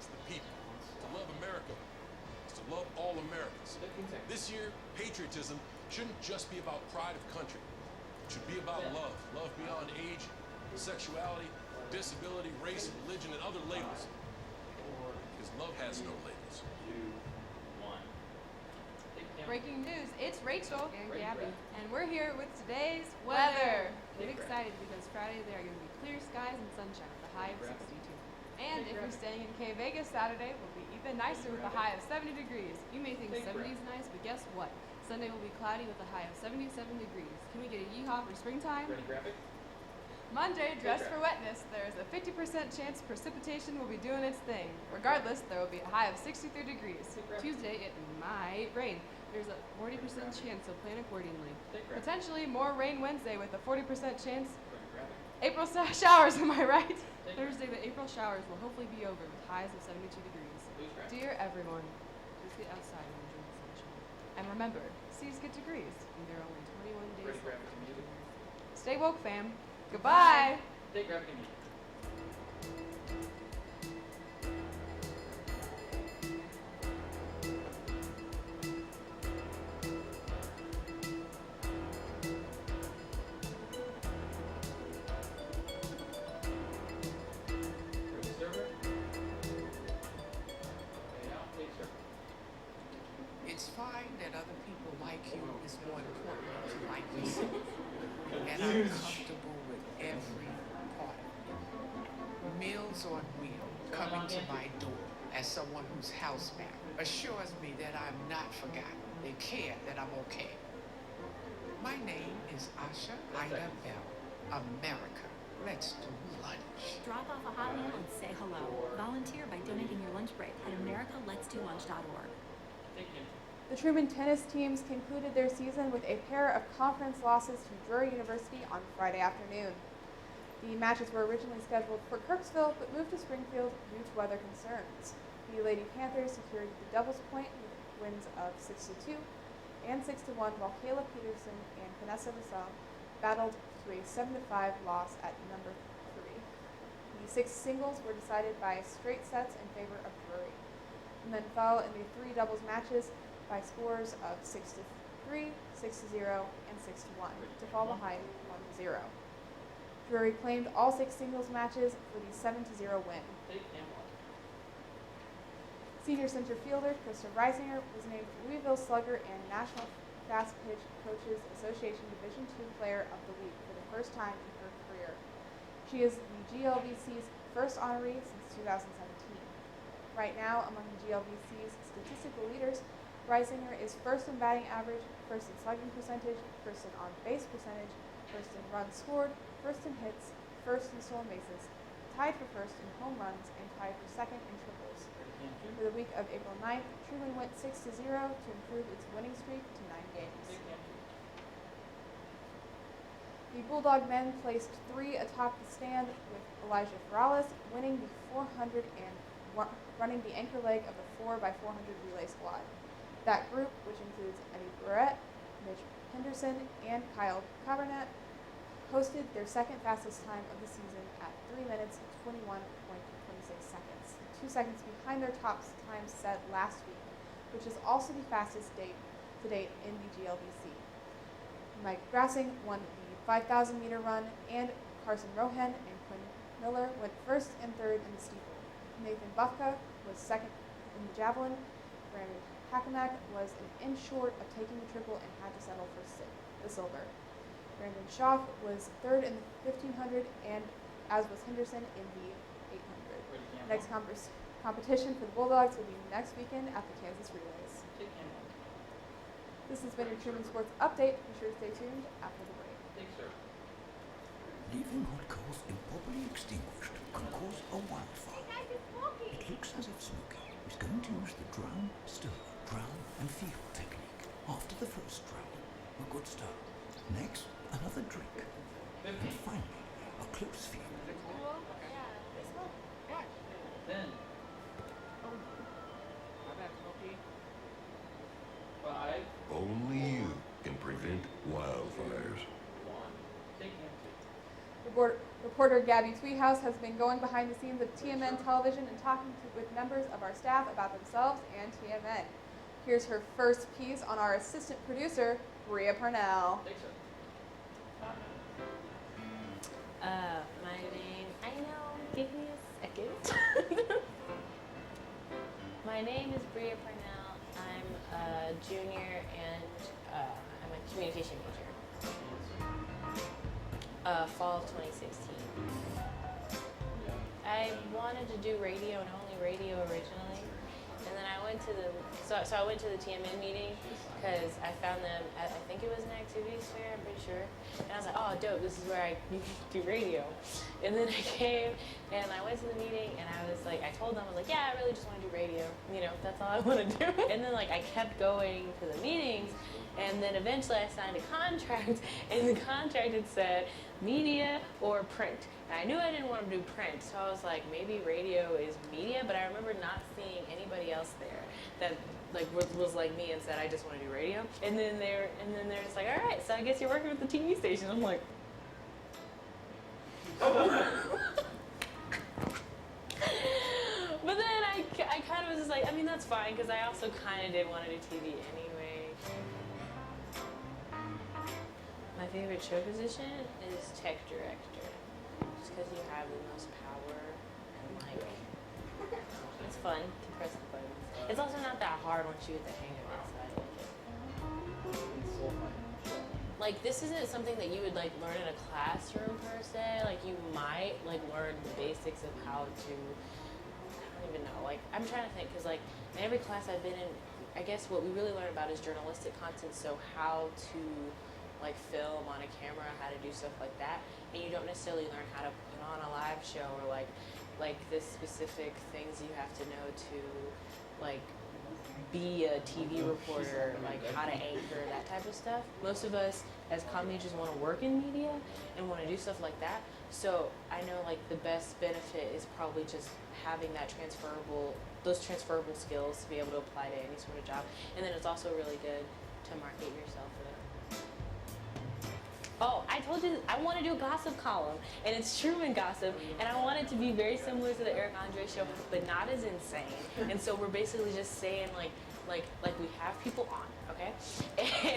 It's the people. To love America. It's to love all Americans. This year, patriotism shouldn't just be about pride of country. It should be about love. Love beyond age, sexuality, disability, race, religion, and other labels. Because love has no labels. Breaking news, it's Rachel and Gabby, and we're here with today's weather. Get excited because Friday there are going to be clear skies and sunshine with a high of 62. And if you're staying in K Vegas, Saturday will be even nicer with a high of 70 degrees. You may think 70 is nice, but guess what? Sunday will be cloudy with a high of 77 degrees. Can we get a yeehaw for springtime? Monday, dress for wetness. There's a 50% chance precipitation will be doing its thing. Regardless, there will be a high of 63 degrees. Tuesday, it might rain. There's a 40% chance, so plan accordingly. Potentially more rain Wednesday with a 40% chance. April showers, am I right? Thursday, the April showers will hopefully be over with highs of 72 degrees. Dear everyone, please get outside and enjoy the sunshine. And remember, C's get degrees, and there are only 21 days left. Stay woke, fam. Goodbye. It's fine that other people like you is more important to like yourself. And I'm comfortable with every part of it. Meals on Wheels coming to my door as someone who's housebound assures me that I'm not forgotten. They care that I'm okay. My name is Asha Ida Bell, America. Let's do lunch. Drop off a hot meal and say hello. Volunteer by donating your lunch break at americaletsdolunch.org. The Truman tennis teams concluded their season with a pair of conference losses to Drury University on Friday afternoon. The matches were originally scheduled for Kirksville, but moved to Springfield due to weather concerns. The Lady Panthers secured the doubles point with wins of 6-2 and 6-1, while Kayla Peterson and Vanessa Vassell battled to a 7-5 loss at number 3. The 6 singles were decided by straight sets in favor of Drury, and then fell in the 3 doubles matches by scores of 6-3, 6-0, and 6-1 to fall behind 1-0. Drury claimed all 6 singles matches for the 7-0 win. Senior center fielder Krista Reisinger was named Louisville Slugger and National Fast Pitch Coaches Association Division II Player of the Week for the first time in her career. She is the GLVC's first honoree since 2017. Right now, among the GLVC's statistical leaders, Reisinger is first in batting average, first in slugging percentage, first in on-base percentage, first in runs scored, first in hits, first in stolen bases, tied for first in home runs, and tied for second in triples. For the week of April 9th, Truman went 6-0 to improve its winning streak to 9 games. The Bulldog men placed 3 atop the stand with Elijah Ferrales winning the 400 and running the anchor leg of the 4x400 relay squad. That group, which includes Eddie Barrett, Mitch Henderson, and Kyle Cabernet, posted their second fastest time of the season at 3 minutes 21.26 seconds, 2 seconds behind their top time set last week, which is also the fastest to date in the GLVC. Mike Grassing won the 5,000-meter run, and Carson Rohan and Quinn Miller went first and third in the steeple. Nathan Bufka was second in the javelin, Brandon Hackenmack was an inch short of taking the triple and had to settle for the silver. Brandon Schaff was third in the 1500, and as was Henderson in the 800. Next competition for the Bulldogs will be next weekend at the Kansas Relays. This has been your Truman Sports Update. Be sure to stay tuned after the break. Leaving hot coals improperly extinguished can cause a wildfire. It looks as if Smokey is going to use the drown, stir, drown and feel technique. After the first drown, a good start. Next, another drink. And finally, a close feel. Then. Five. Only you can prevent wildfires. Reporter Gabby Tweehouse has been going behind the scenes of TMN television and talking with members of our staff about themselves and TMN. Here's her first piece on our assistant producer, Bria Parnell. My name, I know, give me a second. My name is Bria Parnell. I'm a junior and I'm a communication major. Fall of 2016. I wanted to do radio and only radio originally. And then I went to I went to the TMN meeting because I found them at, I think it was an activities fair, I'm pretty sure. And I was like, oh, dope, this is where I do radio. And then I came and I went to the meeting and I was like, I told them, I was like, yeah, I really just want to do radio. You know, that's all I want to do. And then like I kept going to the meetings and then eventually I signed a contract and the contract had said media or print. And I knew I didn't want to do print, so I was like, maybe radio is media, but I remember not seeing anybody else there that like was like me and said, I just want to do radio. And then they're just like, all right, so I guess you're working with the TV station. I'm like, but then I kind of was just like, I mean, that's fine, because I also kind of did want to do TV anyway. My favorite show position is tech director. Just because you have the most power and like, it's fun to press the buttons. It's also not that hard once you get the hang of it, so I like it. Like, this isn't something that you would like learn in a classroom per se. Like, you might like learn the basics of how to, I don't even know, like, I'm trying to think, because like in every class I've been in, I guess what we really learn about is journalistic content, so how to like film on a camera, how to do stuff like that, and you don't necessarily learn how to put on a live show or like the specific things you have to know to like be a TV reporter, like how to anchor, that type of stuff. Most of us as comm majors want to work in media and want to do stuff like that, so I know like the best benefit is probably just having that those transferable skills to be able to apply to any sort of job, and then it's also really good to market yourself with it. Oh, I told you I want to do a gossip column, and it's Truman Gossip, and I want it to be very similar to the Eric Andre show, but not as insane. And so we're basically just saying like we have people on, okay?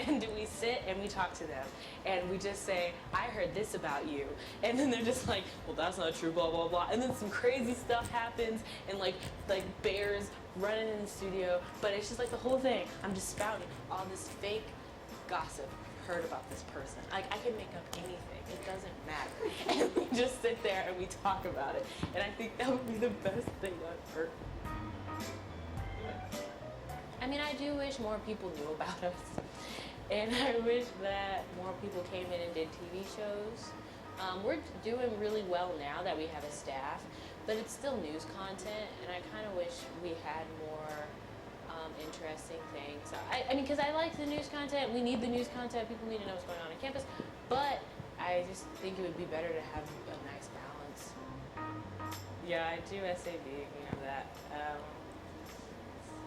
And we sit and we talk to them, and we just say, I heard this about you. And then they're just like, well, that's not true, blah, blah, blah. And then some crazy stuff happens, and like bears running in the studio, but it's just like the whole thing. I'm just spouting all this fake gossip. Heard about this person. Like, I can make up anything. It doesn't matter. And we just sit there and we talk about it. And I think that would be the best thing on earth. I mean, I do wish more people knew about us. And I wish that more people came in and did TV shows. We're doing really well now that we have a staff, but it's still news content, and I kind of wish we had more interesting things. I mean, because I like the news content. We need the news content. People need to know what's going on campus. But I just think it would be better to have a nice balance. Yeah, I do SAB. You know that.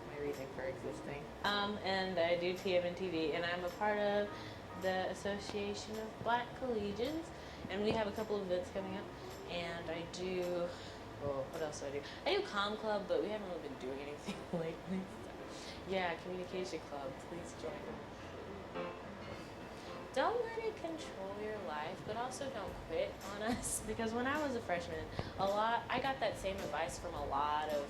My reason for existing. And I do TMN TV, and I'm a part of the Association of Black Collegians, and we have a couple of events coming up. And I do. Oh, what else do I do? I do Comm Club, but we haven't really been doing anything lately. Yeah, communication club, please join. Don't let it control your life, but also don't quit on us. Because when I was a freshman, I got that same advice from a lot of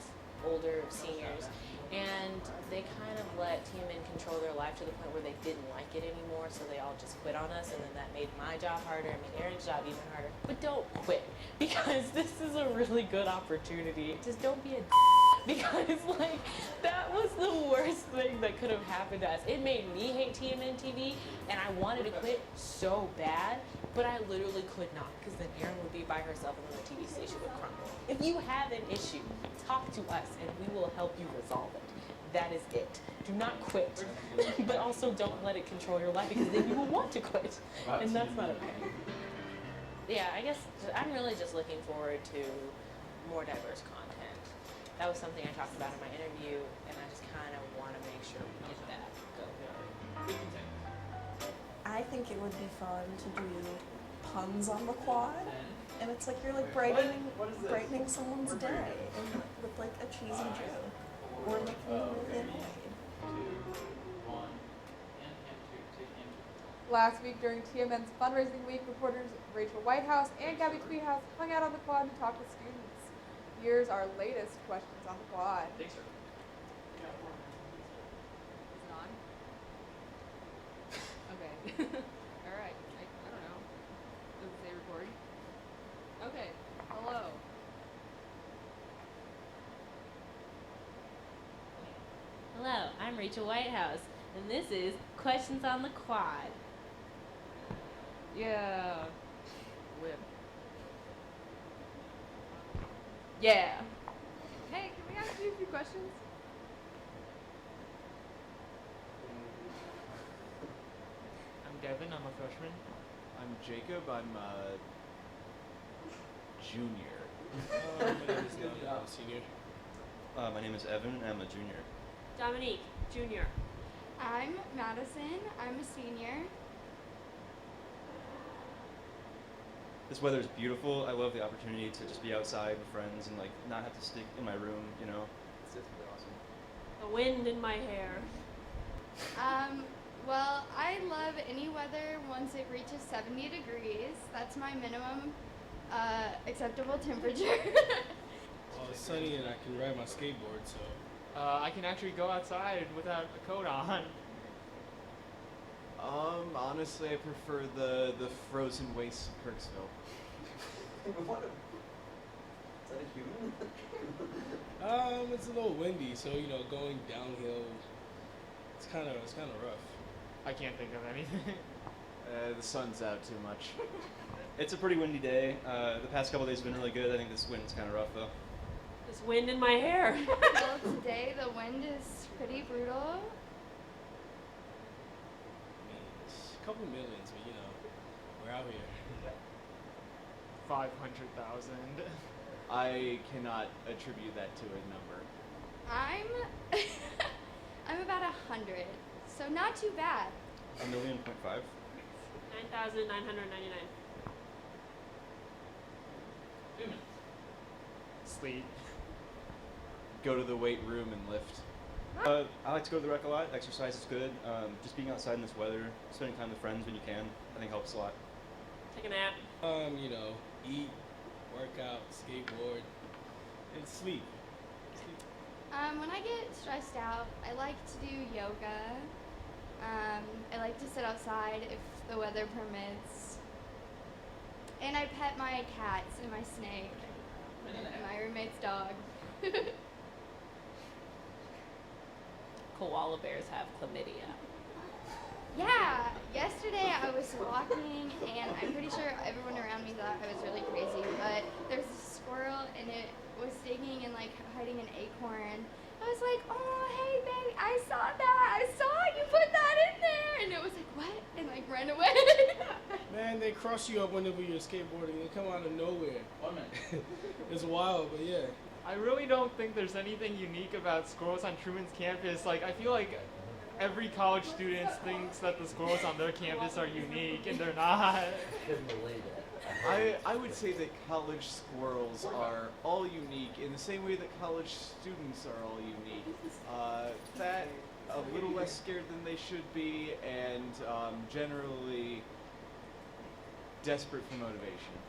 older seniors, and they kind of let TMN control their life to the point where they didn't like it anymore, so they all just quit on us, and then that made my job harder, it made Aaron's job even harder. But don't quit, because this is a really good opportunity. Just don't be a because like that was the worst thing that could have happened to us. It made me hate TMN TV, and I wanted to quit so bad, but I literally could not, because then Erin would be by herself and then the TV station would crumble. If you have an issue, talk to us and we will help you resolve it. That is it. Do not quit, but also don't let it control your life, because then you will want to quit, and that's not okay. Yeah, I guess I'm really just looking forward to more diverse content. That was something I talked about in my interview, and I just kind of want to make sure we get that going. I think it would be fun to do puns on the quad, and it's like you're like brightening someone's day with like a cheesy joke, or making them really annoyed. Last week during TMN's fundraising week, reporters Rachel Whitehouse and Gabby Tweehouse hung out on the quad to talk with students. Here's our latest questions on the quad. Thanks, sir. Is it on? Okay. All right. I don't know. Does it say recording? Okay. Hello. Hello, I'm Rachel Whitehouse, and this is Questions on the Quad. Yeah. Whip. Yeah. Hey, can we ask you a few questions? I'm Devin, I'm a freshman. I'm Jacob, I'm a junior. My name is Devin, I'm a senior. My name is Evan, I'm a junior. Dominique, junior. I'm Madison, I'm a senior. This weather is beautiful. I love the opportunity to just be outside with friends and like not have to stick in my room, you know. It's really awesome. The wind in my hair. Well, I love any weather once it reaches 70 degrees. That's my minimum acceptable temperature. Well, it's sunny and I can ride my skateboard, so. I can actually go outside without a coat on. Honestly, I prefer the frozen wastes of Kirksville. What? Is that a human? It's a little windy, so you know, going downhill, it's kind of rough. I can't think of anything. The sun's out too much. It's a pretty windy day. The past couple days have been really good. I think this wind's kind of rough though. This wind in my hair. Well, today the wind is pretty brutal. It's a couple millions, but you know, we're out here. 500,000. I cannot attribute that to a number. I'm about 100, so not too bad. 1.5 million? 9,999. Sleep. Go to the weight room and lift. I like to go to the rec a lot. Exercise is good. Just being outside in this weather, spending time with friends when you can, I think helps a lot. Take a nap. You know, eat, work out, skateboard, and sleep. When I get stressed out, I like to do yoga. I like to sit outside if the weather permits. And I pet my cats and my snake and my roommate's dog. Koala bears have chlamydia. Yeah, yesterday I was walking and I'm pretty sure everyone around me thought I was really crazy, but there's a squirrel and it was digging and like hiding an acorn. I was like, oh, hey baby, I saw that. I saw you put that in there. And it was like, what? And like ran away. Man, they cross you up whenever you're skateboarding. They come out of nowhere. 1 minute. It's wild, but yeah. I really don't think there's anything unique about squirrels on Truman's campus. Like, I feel like every college student thinks that the squirrels on their campus are unique, and they're not. I couldn't believe that. I would say that college squirrels are all unique in the same way that college students are all unique. Fat, a little less scared than they should be, and generally desperate for motivation.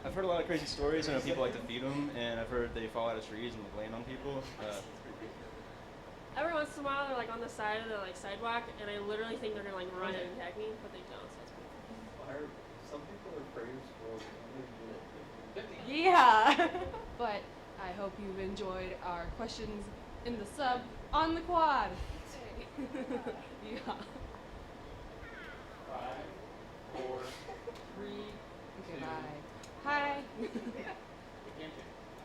I've heard a lot of crazy stories. I know people like to feed them, and I've heard they fall out of trees and like, land on people. Every once in a while, they're like on the side of the like sidewalk, and I literally think they're gonna like run and attack me, but they don't. So that's pretty cool. Some people are afraid of squirrels. Yeah. But I hope you've enjoyed our questions in the sub on the quad. Yeah. 5, 4, 3, Goodbye. Hi.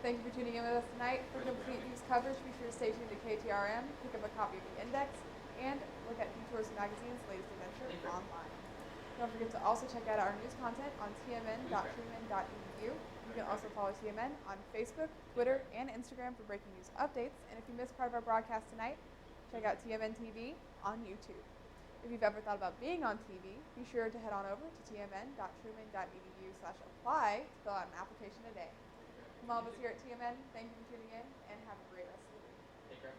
Thank you for tuning in with us tonight. For complete news coverage, be sure to stay tuned to KTRM, pick up a copy of the Index, and look at Detours Magazine's latest adventure online. Don't forget to also check out our news content on tmn.truman.edu. You can also follow TMN on Facebook, Twitter, and Instagram for breaking news updates. And if you missed part of our broadcast tonight, check out TMN TV on YouTube. If you've ever thought about being on TV, be sure to head on over to tmn.truman.edu/apply to fill out an application today. From all of us here at TMN, thank you for tuning in and have a great rest of the week. Take our